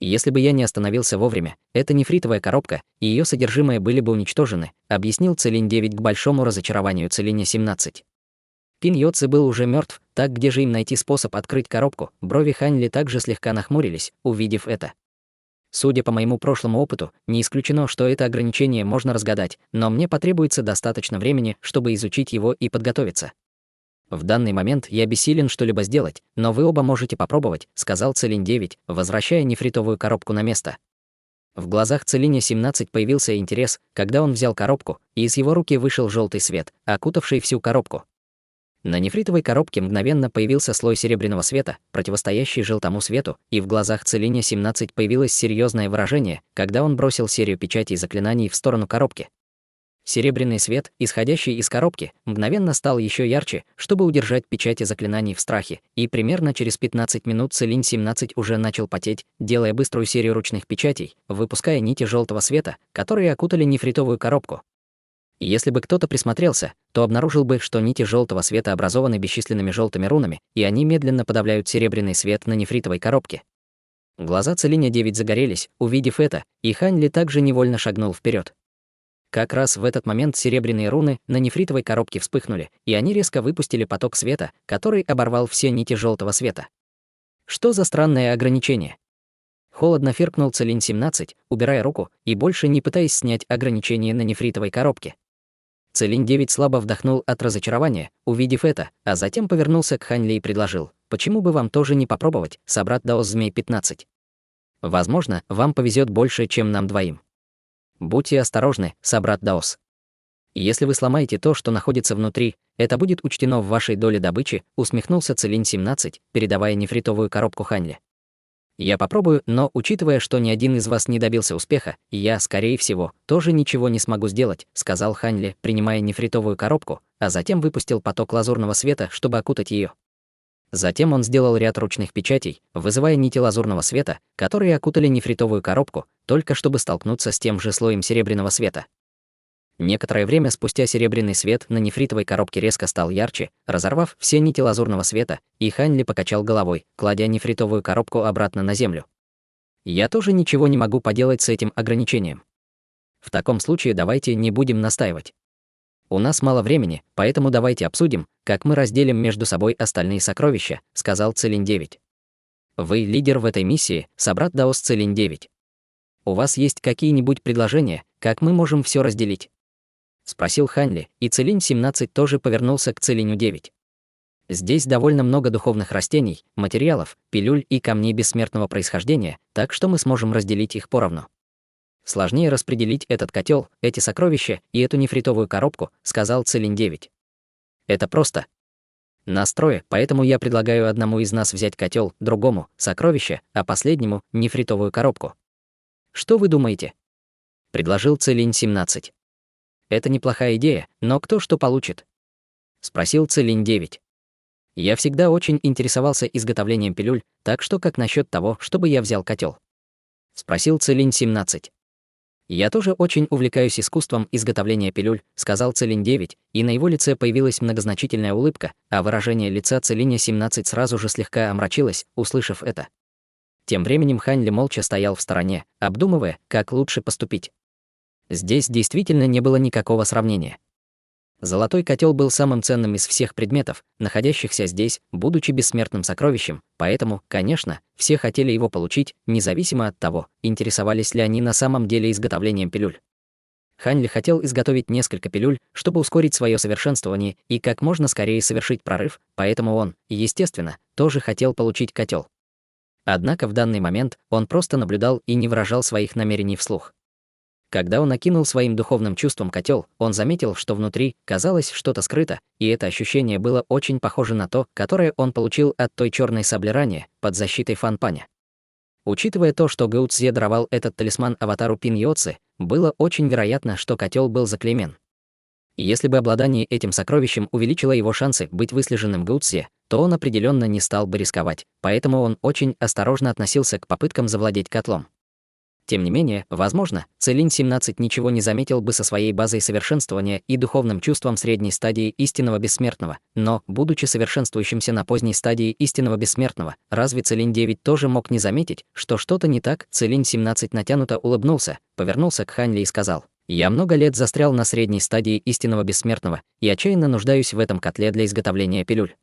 Если бы я не остановился вовремя, эта нефритовая коробка и ее содержимое были бы уничтожены, объяснил Целинь-9 к большому разочарованию Целиня-17. Пин Йоцзе был уже мертв, так где же им найти способ открыть коробку? Брови Хань Ли также слегка нахмурились, увидев это. Судя по моему прошлому опыту, не исключено, что это ограничение можно разгадать, но мне потребуется достаточно времени, чтобы изучить его и подготовиться. «В данный момент я бессилен что-либо сделать, но вы оба можете попробовать», — сказал Целинь-9, возвращая нефритовую коробку на место. В глазах Целиня-17 появился интерес, когда он взял коробку, и из его руки вышел желтый свет, окутавший всю коробку. На нефритовой коробке мгновенно появился слой серебряного света, противостоящий желтому свету, и в глазах Целиня-17 появилось серьезное выражение, когда он бросил серию печатей заклинаний в сторону коробки. Серебряный свет, исходящий из коробки, мгновенно стал еще ярче, чтобы удержать печати заклинаний в страхе, и примерно через 15 минут Целинь-17 уже начал потеть, делая быструю серию ручных печатей, выпуская нити желтого света, которые окутали нефритовую коробку. Если бы кто-то присмотрелся, то обнаружил бы, что нити желтого света образованы бесчисленными желтыми рунами, и они медленно подавляют серебряный свет на нефритовой коробке. Глаза Целиня-9 загорелись, увидев это, и Хань Ли также невольно шагнул вперед. Как раз в этот момент серебряные руны на нефритовой коробке вспыхнули, и они резко выпустили поток света, который оборвал все нити желтого света. Что за странное ограничение? Холодно фыркнул Целинь-17, убирая руку и больше не пытаясь снять ограничение на нефритовой коробке. Целинь-9 слабо вдохнул от разочарования, увидев это, а затем повернулся к Хань Ли и предложил: «Почему бы вам тоже не попробовать, собрат Даос Змей-15? Возможно, вам повезет больше, чем нам двоим. Будьте осторожны, собрат Даос». Если вы сломаете то, что находится внутри, это будет учтено в вашей доле добычи, усмехнулся Целинь-17, передавая нефритовую коробку Ханьли. Я попробую, но, учитывая, что ни один из вас не добился успеха, я, скорее всего, тоже ничего не смогу сделать, сказал Ханьли, принимая нефритовую коробку, а затем выпустил поток лазурного света, чтобы окутать ее. Затем он сделал ряд ручных печатей, вызывая нити лазурного света, которые окутали нефритовую коробку, только чтобы столкнуться с тем же слоем серебряного света. Некоторое время спустя серебряный свет на нефритовой коробке резко стал ярче, разорвав все нити лазурного света, и Ханьли покачал головой, кладя нефритовую коробку обратно на землю. Я тоже ничего не могу поделать с этим ограничением. В таком случае давайте не будем настаивать. У нас мало времени, поэтому давайте обсудим, как мы разделим между собой остальные сокровища, сказал Целинь-9. Вы лидер в этой миссии, собрат Даос Целинь-9. У вас есть какие-нибудь предложения, как мы можем все разделить? Спросил Ханьли, и Целинь-17 тоже повернулся к Целиню-9. Здесь довольно много духовных растений, материалов, пилюль и камней бессмертного происхождения, так что мы сможем разделить их поровну. Сложнее распределить этот котел, эти сокровища и эту нефритовую коробку, сказал Целинь-9. Это просто. Настрое, поэтому я предлагаю одному из нас взять котел, другому — сокровище, а последнему — нефритовую коробку. Что вы думаете? Предложил Целинь-17. Это неплохая идея, но кто что получит? Спросил Целинь-9. Я всегда очень интересовался изготовлением пилюль, так что как насчет того, чтобы я взял котел? Спросил Целинь-17. Я тоже очень увлекаюсь искусством изготовления пилюль, сказал Целинь-9, и на его лице появилась многозначительная улыбка, а выражение лица Целиня-17 сразу же слегка омрачилось, услышав это. Тем временем Ханьли молча стоял в стороне, обдумывая, как лучше поступить. Здесь действительно не было никакого сравнения. Золотой котел был самым ценным из всех предметов, находящихся здесь, будучи бессмертным сокровищем, поэтому, конечно, все хотели его получить, независимо от того, интересовались ли они на самом деле изготовлением пилюль. Ханьли хотел изготовить несколько пилюль, чтобы ускорить свое совершенствование и как можно скорее совершить прорыв, поэтому он, естественно, тоже хотел получить котел. Однако в данный момент он просто наблюдал и не выражал своих намерений вслух. Когда он окинул своим духовным чувством котел, он заметил, что внутри, казалось, что-то скрыто, и это ощущение было очень похоже на то, которое он получил от той черной сабли ранее, под защитой Фанпаня. Учитывая то, что Гао Цзэ даровал этот талисман аватару Пин Йоци, было очень вероятно, что котел был заклеймен. Если бы обладание этим сокровищем увеличило его шансы быть выслеженным Гао Цзэ, то он определенно не стал бы рисковать, поэтому он очень осторожно относился к попыткам завладеть котлом. Тем не менее, возможно, Целинь-17 ничего не заметил бы со своей базой совершенствования и духовным чувством средней стадии истинного бессмертного, но, будучи совершенствующимся на поздней стадии истинного бессмертного, разве Целинь-9 тоже мог не заметить, что что-то не так? Целинь-17 натянуто улыбнулся, повернулся к Ханьли и сказал: «Я много лет застрял на средней стадии истинного бессмертного и отчаянно нуждаюсь в этом котле для изготовления пилюль.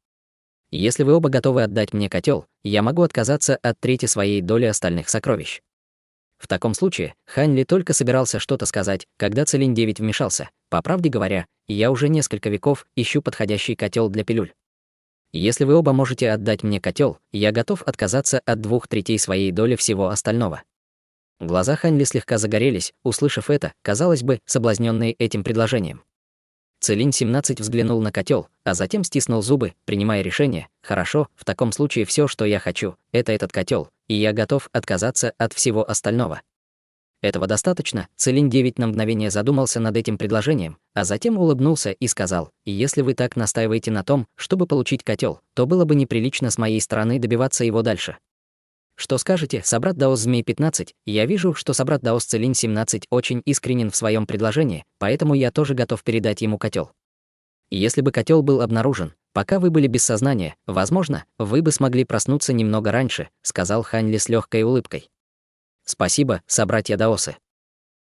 Если вы оба готовы отдать мне котел, я могу отказаться от трети своей доли остальных сокровищ». В таком случае, Ханьли только собирался что-то сказать, когда Целинь-9 вмешался. По правде говоря, я уже несколько веков ищу подходящий котел для пилюль. Если вы оба можете отдать мне котел, я готов отказаться от 2/3 своей доли всего остального. Глаза Ханьли слегка загорелись, услышав это, казалось бы, соблазненные этим предложением. Целинь-17 взглянул на котел, а затем стиснул зубы, принимая решение: «Хорошо, в таком случае все, что я хочу, это этот котел, и я готов отказаться от всего остального». Этого достаточно. Целинь-9 на мгновение задумался над этим предложением, а затем улыбнулся и сказал: «Если вы так настаиваете на том, чтобы получить котел, то было бы неприлично с моей стороны добиваться его дальше. Что скажете, собрат Даос Змей-15? Я вижу, что собрат Даос Целинь-17 очень искренен в своем предложении, поэтому я тоже готов передать ему котел. Если бы котел был обнаружен, пока вы были без сознания, возможно, вы бы смогли проснуться немного раньше», сказал Ханьли с легкой улыбкой. «Спасибо, собратья даосы».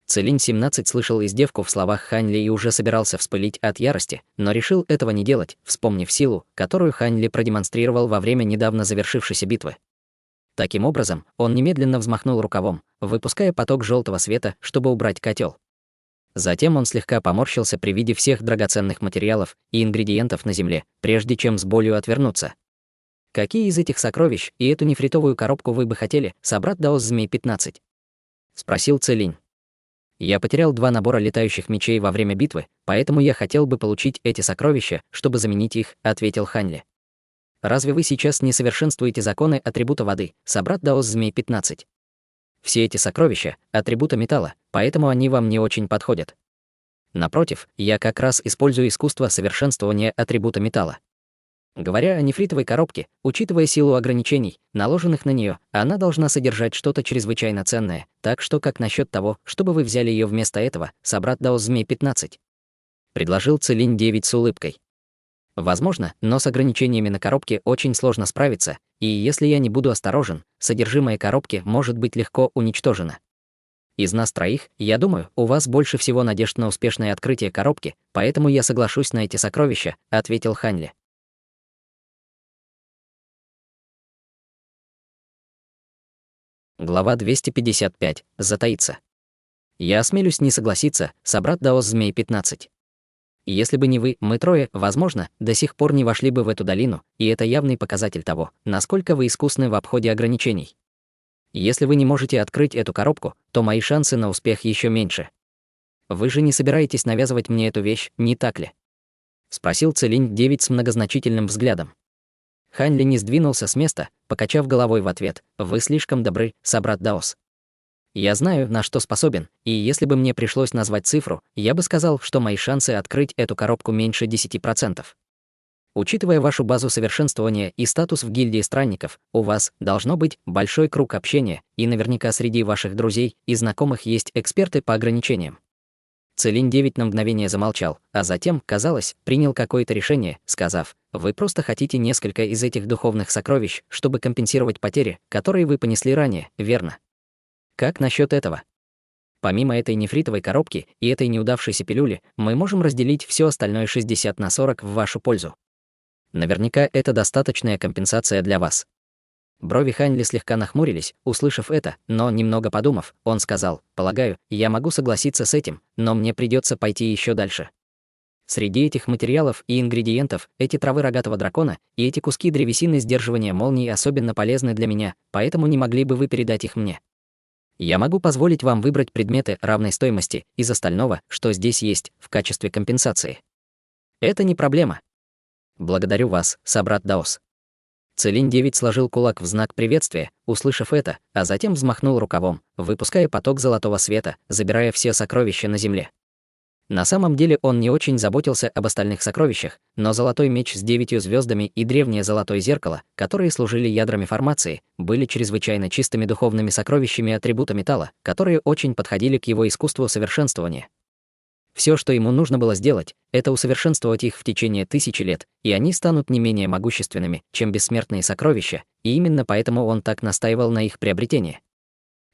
Целинь-17 слышал издевку в словах Ханьли и уже собирался вспылить от ярости, но решил этого не делать, вспомнив силу, которую Ханьли продемонстрировал во время недавно завершившейся битвы. Таким образом, он немедленно взмахнул рукавом, выпуская поток желтого света, чтобы убрать котел. Затем он слегка поморщился при виде всех драгоценных материалов и ингредиентов на земле, прежде чем с болью отвернуться. «Какие из этих сокровищ и эту нефритовую коробку вы бы хотели, собрат Даос Змей-15?» — спросил Целинь. Я потерял 2 набора летающих мечей во время битвы, поэтому я хотел бы получить эти сокровища, чтобы заменить их, ответил Хань Ли. Разве вы сейчас не совершенствуете законы атрибута воды, собрат Даос Змей 15? Все эти сокровища — атрибута металла, поэтому они вам не очень подходят. Напротив, я как раз использую искусство совершенствования атрибута металла. Говоря о нефритовой коробке, учитывая силу ограничений, наложенных на нее, она должна содержать что-то чрезвычайно ценное, так что как насчет того, чтобы вы взяли ее вместо этого, собрат Даос Змей 15? Предложил Целинь 9 с улыбкой. Возможно, но с ограничениями на коробке очень сложно справиться, и если я не буду осторожен, содержимое коробки может быть легко уничтожено. Из нас троих, я думаю, у вас больше всего надежд на успешное открытие коробки, поэтому я соглашусь на эти сокровища, ответил Хань Ли. Глава 255. Затаиться. Я осмелюсь не согласиться, собрат Даос Змей 15. Если бы не вы, мы трое, возможно, до сих пор не вошли бы в эту долину, и это явный показатель того, насколько вы искусны в обходе ограничений. Если вы не можете открыть эту коробку, то мои шансы на успех еще меньше. Вы же не собираетесь навязывать мне эту вещь, не так ли? Спросил Целинь 9 с многозначительным взглядом. Хань Ли не сдвинулся с места, покачав головой в ответ: «Вы слишком добры, собрат Даос. Я знаю, на что способен, и если бы мне пришлось назвать цифру, я бы сказал, что мои шансы открыть эту коробку меньше 10%. Учитывая вашу базу совершенствования и статус в гильдии странников, у вас должно быть большой круг общения, и наверняка среди ваших друзей и знакомых есть эксперты по ограничениям». Целинь 9 на мгновение замолчал, а затем, казалось, принял какое-то решение, сказав: «Вы просто хотите несколько из этих духовных сокровищ, чтобы компенсировать потери, которые вы понесли ранее, верно? Как насчет этого? Помимо этой нефритовой коробки и этой неудавшейся пилюли, мы можем разделить все остальное 60/40 в вашу пользу. Наверняка это достаточная компенсация для вас». Брови Хань Ли слегка нахмурились, услышав это, но, немного подумав, он сказал: «Полагаю, я могу согласиться с этим, но мне придется пойти еще дальше. Среди этих материалов и ингредиентов эти травы рогатого дракона и эти куски древесины сдерживания молний особенно полезны для меня, поэтому не могли бы вы передать их мне? Я могу позволить вам выбрать предметы равной стоимости из остального, что здесь есть, в качестве компенсации. Это не проблема. Благодарю вас, собрат Даос». Целинь 9 сложил кулак в знак приветствия, услышав это, а затем взмахнул рукавом, выпуская поток золотого света, забирая все сокровища на земле. На самом деле он не очень заботился об остальных сокровищах, но золотой меч с 9 звездами и древнее золотое зеркало, которые служили ядрами формации, были чрезвычайно чистыми духовными сокровищами атрибута металла, которые очень подходили к его искусству совершенствования. Все, что ему нужно было сделать, это усовершенствовать их в течение 1000 лет, и они станут не менее могущественными, чем бессмертные сокровища, и именно поэтому он так настаивал на их приобретении.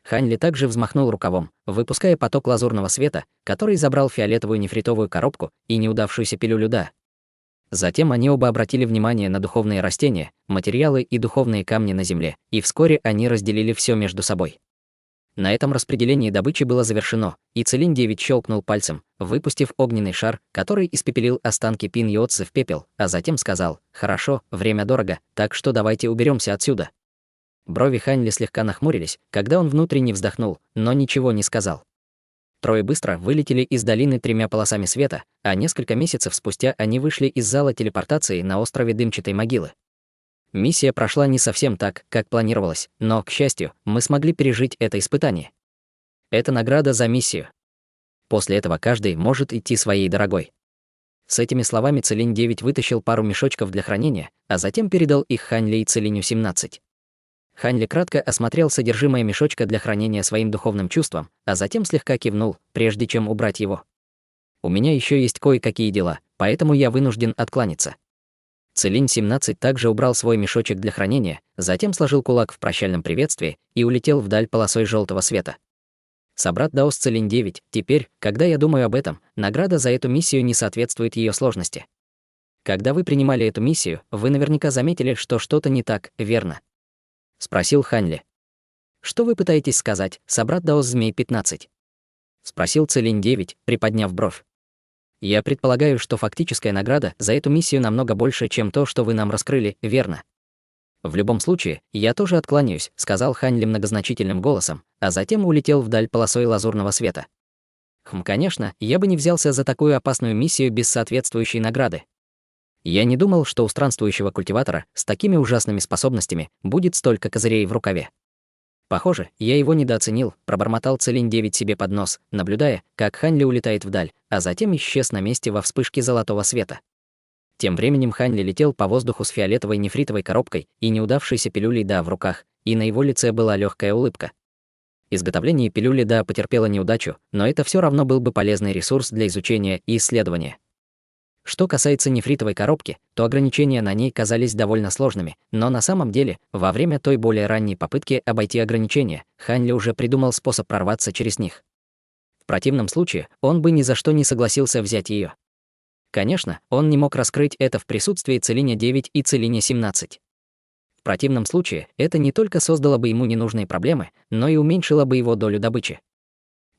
Хань Ли также взмахнул рукавом, выпуская поток лазурного света, который забрал фиолетовую нефритовую коробку и неудавшуюся пилюлю Да. Затем они оба обратили внимание на духовные растения, материалы и духовные камни на земле, и вскоре они разделили все между собой. На этом распределение добычи было завершено, и Целинь 9 щелкнул пальцем, выпустив огненный шар, который испепелил останки Пин Йоцзы в пепел, а затем сказал: «Хорошо, время дорого, так что давайте уберемся отсюда». Брови Хань Ли слегка нахмурились, когда он внутренне вздохнул, но ничего не сказал. Трое быстро вылетели из долины 3 полосами света, а несколько месяцев спустя они вышли из зала телепортации на острове Дымчатой могилы. Миссия прошла не совсем так, как планировалось, но, к счастью, мы смогли пережить это испытание. Это награда за миссию. После этого каждый может идти своей дорогой. С этими словами Целинь 9 вытащил пару мешочков для хранения, а затем передал их Хань Ли и Целиню 17. Хань Ли кратко осмотрел содержимое мешочка для хранения своим духовным чувством, а затем слегка кивнул, прежде чем убрать его. «У меня еще есть кое-какие дела, поэтому я вынужден откланяться». Целинь 17 также убрал свой мешочек для хранения, затем сложил кулак в прощальном приветствии и улетел вдаль полосой желтого света. Собрат Даос Целинь 9, теперь, когда я думаю об этом, награда за эту миссию не соответствует ее сложности. Когда вы принимали эту миссию, вы наверняка заметили, что что-то не так, верно? Спросил Хань Ли. Что вы пытаетесь сказать, собрат Даос Змей 15? Спросил Целинь 9, приподняв бровь. Я предполагаю, что фактическая награда за эту миссию намного больше, чем то, что вы нам раскрыли, верно? В любом случае, я тоже откланяюсь, сказал Хань Ли многозначительным голосом, а затем улетел вдаль полосой лазурного света. Конечно, я бы не взялся за такую опасную миссию без соответствующей награды. Я не думал, что у странствующего культиватора с такими ужасными способностями будет столько козырей в рукаве. Похоже, я его недооценил, пробормотал Целинь-9 себе под нос, наблюдая, как Хань Ли улетает вдаль, а затем исчез на месте во вспышке золотого света. Тем временем Хань Ли летел по воздуху с фиолетовой нефритовой коробкой и неудавшейся пилюлей Да в руках, и на его лице была легкая улыбка. Изготовление пилюли Да потерпело неудачу, но это все равно был бы полезный ресурс для изучения и исследования. Что касается нефритовой коробки, то ограничения на ней казались довольно сложными, но на самом деле, во время той более ранней попытки обойти ограничения, Хань Ли уже придумал способ прорваться через них. В противном случае он бы ни за что не согласился взять ее. Конечно, он не мог раскрыть это в присутствии Целиня-9 и Целиня-17. В противном случае это не только создало бы ему ненужные проблемы, но и уменьшило бы его долю добычи.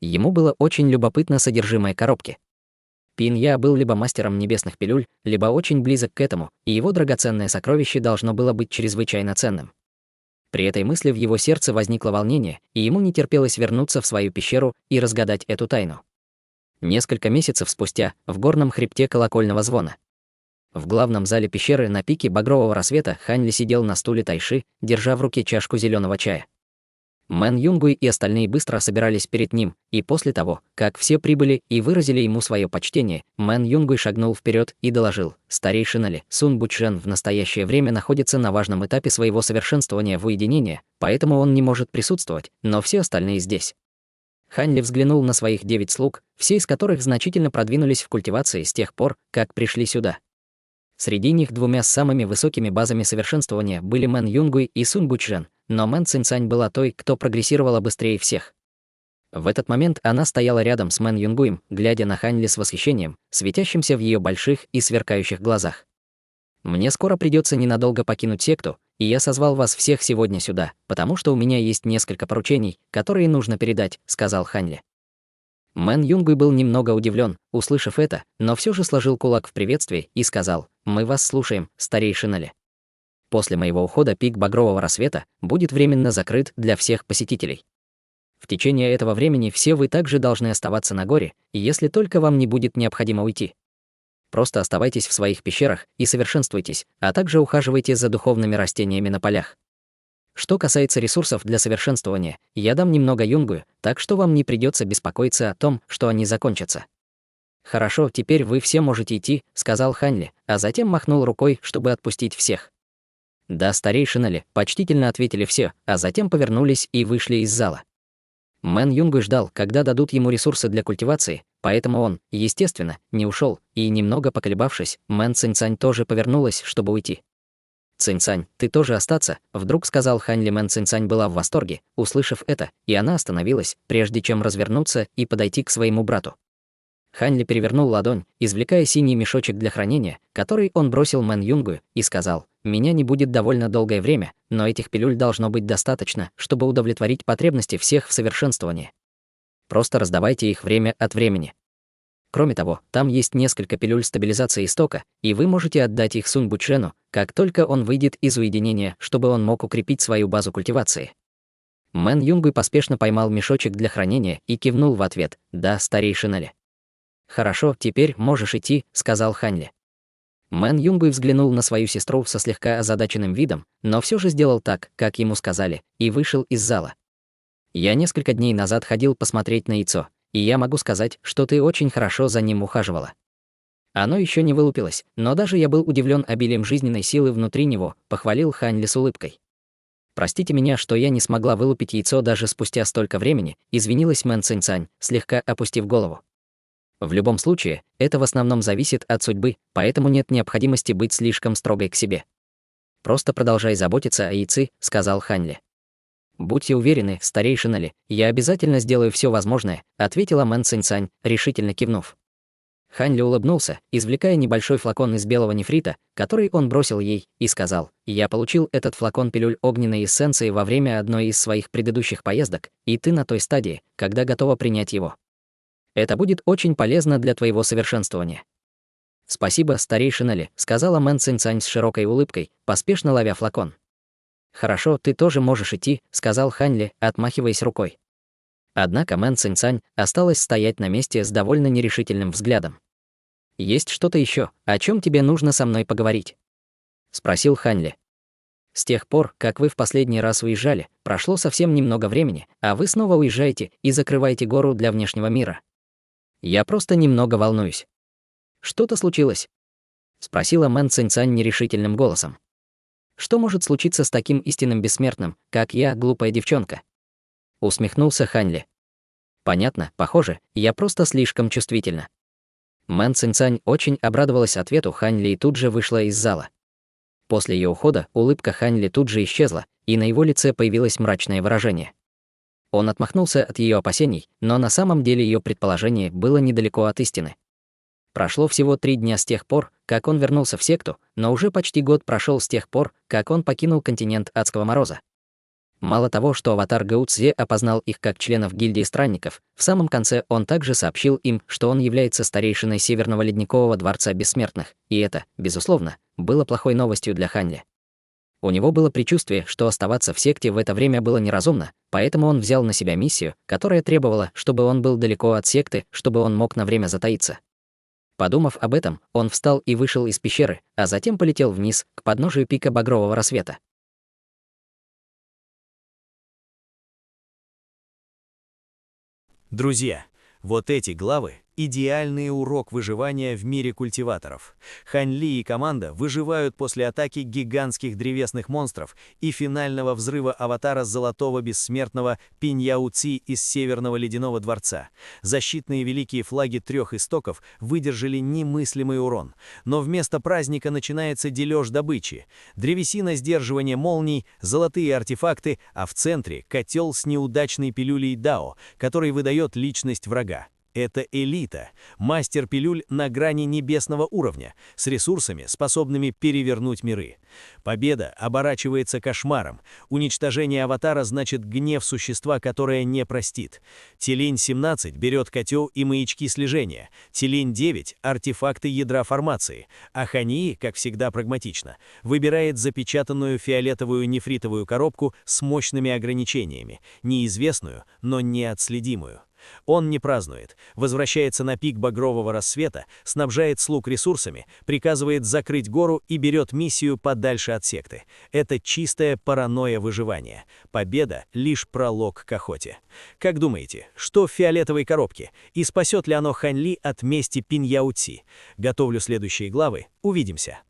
Ему было очень любопытно содержимое коробки. Пинья был либо мастером небесных пилюль, либо очень близок к этому, и его драгоценное сокровище должно было быть чрезвычайно ценным. При этой мысли в его сердце возникло волнение, и ему не терпелось вернуться в свою пещеру и разгадать эту тайну. Несколько месяцев спустя, в горном хребте колокольного звона. В главном зале пещеры на пике багрового рассвета Хань Ли сидел на стуле тайши, держа в руке чашку зеленого чая. Мэн Юнгуй и остальные быстро собирались перед ним, и после того, как все прибыли и выразили ему свое почтение, Мэн Юнгуй шагнул вперед и доложил: старейшина Ли Сун Бучжэн в настоящее время находится на важном этапе своего совершенствования в уединении, поэтому он не может присутствовать, но все остальные здесь. Хань Ли взглянул на своих 9 слуг, все из которых значительно продвинулись в культивации с тех пор, как пришли сюда. Среди них двумя самыми высокими базами совершенствования были Мэн Юнгуй и Сун Бучжэн, но Мэн Цинцань была той, кто прогрессировала быстрее всех. В этот момент она стояла рядом с Мэн Юнгуем, глядя на Хань Ли с восхищением, светящимся в ее больших и сверкающих глазах. «Мне скоро придется ненадолго покинуть секту, и я созвал вас всех сегодня сюда, потому что у меня есть несколько поручений, которые нужно передать», — сказал Хань Ли. Мэн Юнгуй был немного удивлен, услышав это, но все же сложил кулак в приветствии и сказал: «Мы вас слушаем, старейшина Ли. После моего ухода пик багрового рассвета будет временно закрыт для всех посетителей. В течение этого времени все вы также должны оставаться на горе, если только вам не будет необходимо уйти. Просто оставайтесь в своих пещерах и совершенствуйтесь, а также ухаживайте за духовными растениями на полях. Что касается ресурсов для совершенствования, я дам немного Юнгую, так что вам не придется беспокоиться о том, что они закончатся». «Хорошо, теперь вы все можете идти», — сказал Хань Ли, а затем махнул рукой, чтобы отпустить всех. «Да, старейшина Ли», — почтительно ответили все, а затем повернулись и вышли из зала. Мэн Юнгуй ждал, когда дадут ему ресурсы для культивации, поэтому он, естественно, не ушел, и немного поколебавшись, Мэн Цинцань тоже повернулась, чтобы уйти. «Цинцань, ты тоже остаться?» — вдруг сказал Хань Ли. Мэн Цинцань была в восторге, услышав это, и она остановилась, прежде чем развернуться и подойти к своему брату. Хань Ли перевернул ладонь, извлекая синий мешочек для хранения, который он бросил Мэн Юнгую, и сказал: «Меня не будет довольно долгое время, но этих пилюль должно быть достаточно, чтобы удовлетворить потребности всех в совершенствовании. Просто раздавайте их время от времени. Кроме того, там есть несколько пилюль стабилизации истока, и вы можете отдать их Сунь Бучжэну, как только он выйдет из уединения, чтобы он мог укрепить свою базу культивации». Мэн Юнгуй поспешно поймал мешочек для хранения и кивнул в ответ: «Да, старейшина Ли». «Хорошо, теперь можешь идти», — сказал Хань Ли. Мэн Юнгуй взглянул на свою сестру со слегка озадаченным видом, но все же сделал так, как ему сказали, и вышел из зала. «Я несколько дней назад ходил посмотреть на яйцо, и я могу сказать, что ты очень хорошо за ним ухаживала. Оно еще не вылупилось, но даже я был удивлен обилием жизненной силы внутри него», — похвалил Хань Ли с улыбкой. «Простите меня, что я не смогла вылупить яйцо даже спустя столько времени», — извинилась Мэн Цинцань, слегка опустив голову. «В любом случае, это в основном зависит от судьбы, поэтому нет необходимости быть слишком строгой к себе. Просто продолжай заботиться о яйце», — сказал Хань Ли. «Будьте уверены, старейшина Ли, я обязательно сделаю все возможное», — ответила Мэн Цинцань, решительно кивнув. Хань Ли улыбнулся, извлекая небольшой флакон из белого нефрита, который он бросил ей, и сказал: «Я получил этот флакон пилюль огненной эссенции во время одной из своих предыдущих поездок, и ты на той стадии, когда готова принять его. Это будет очень полезно для твоего совершенствования». «Спасибо, старейшина Ли», — сказала Мэн Цинцань с широкой улыбкой, поспешно ловя флакон. «Хорошо, ты тоже можешь идти», — сказал Хань Ли, отмахиваясь рукой. Однако Мэн Цинцань осталась стоять на месте с довольно нерешительным взглядом. «Есть что-то еще, о чем тебе нужно со мной поговорить?» — спросил Хань Ли. «С тех пор, как вы в последний раз уезжали, прошло совсем немного времени, а вы снова уезжаете и закрываете гору для внешнего мира. Я просто немного волнуюсь. Что-то случилось?» — спросила Мэн Цинцань нерешительным голосом. «Что может случиться с таким истинным бессмертным, как я, глупая девчонка?» Усмехнулся Хань Ли. «Понятно, похоже, я просто слишком чувствительна». Мэн Цинцань очень обрадовалась ответу Хань Ли и тут же вышла из зала. После ее ухода улыбка Хань Ли тут же исчезла, и на его лице появилось мрачное выражение. Он отмахнулся от ее опасений, но на самом деле ее предположение было недалеко от истины. Прошло всего 3 дня с тех пор, как он вернулся в секту, но уже почти год прошел с тех пор, как он покинул континент Адского Мороза. Мало того, что аватар Гао Цзэ опознал их как членов гильдии странников, в самом конце он также сообщил им, что он является старейшиной Северного Ледникового Дворца Бессмертных, и это, безусловно, было плохой новостью для Хань Ли. У него было предчувствие, что оставаться в секте в это время было неразумно, поэтому он взял на себя миссию, которая требовала, чтобы он был далеко от секты, чтобы он мог на время затаиться. Подумав об этом, он встал и вышел из пещеры, а затем полетел вниз, к подножию пика Багрового рассвета. Друзья, вот эти главы – идеальный урок выживания в мире культиваторов. Хань Ли и команда выживают после атаки гигантских древесных монстров и финального взрыва аватара Золотого Бессмертного Пиньяо Ци из Северного Ледяного Дворца. Защитные великие флаги 3 истоков выдержали немыслимый урон. Но вместо праздника начинается дележ добычи. Древесина сдерживания молний, золотые артефакты, а в центре – котел с неудачной пилюлей Дао, который выдает личность врага. Это элита, мастер пилюль на грани небесного уровня, с ресурсами, способными перевернуть миры. Победа оборачивается кошмаром. Уничтожение аватара значит гнев существа, которое не простит. Телень-17 берет котел и маячки слежения. Телень-9 – артефакты ядра формации. А Ханьи, как всегда прагматично, выбирает запечатанную фиолетовую нефритовую коробку с мощными ограничениями, неизвестную, но неотследимую. Он не празднует, возвращается на пик Багрового рассвета, снабжает слуг ресурсами, приказывает закрыть гору и берет миссию подальше от секты. Это чистая паранойя выживания. Победа — лишь пролог к охоте. Как думаете, что в фиолетовой коробке? И спасет ли оно Хань Ли от мести Пиньяо Ци? Готовлю следующие главы. Увидимся.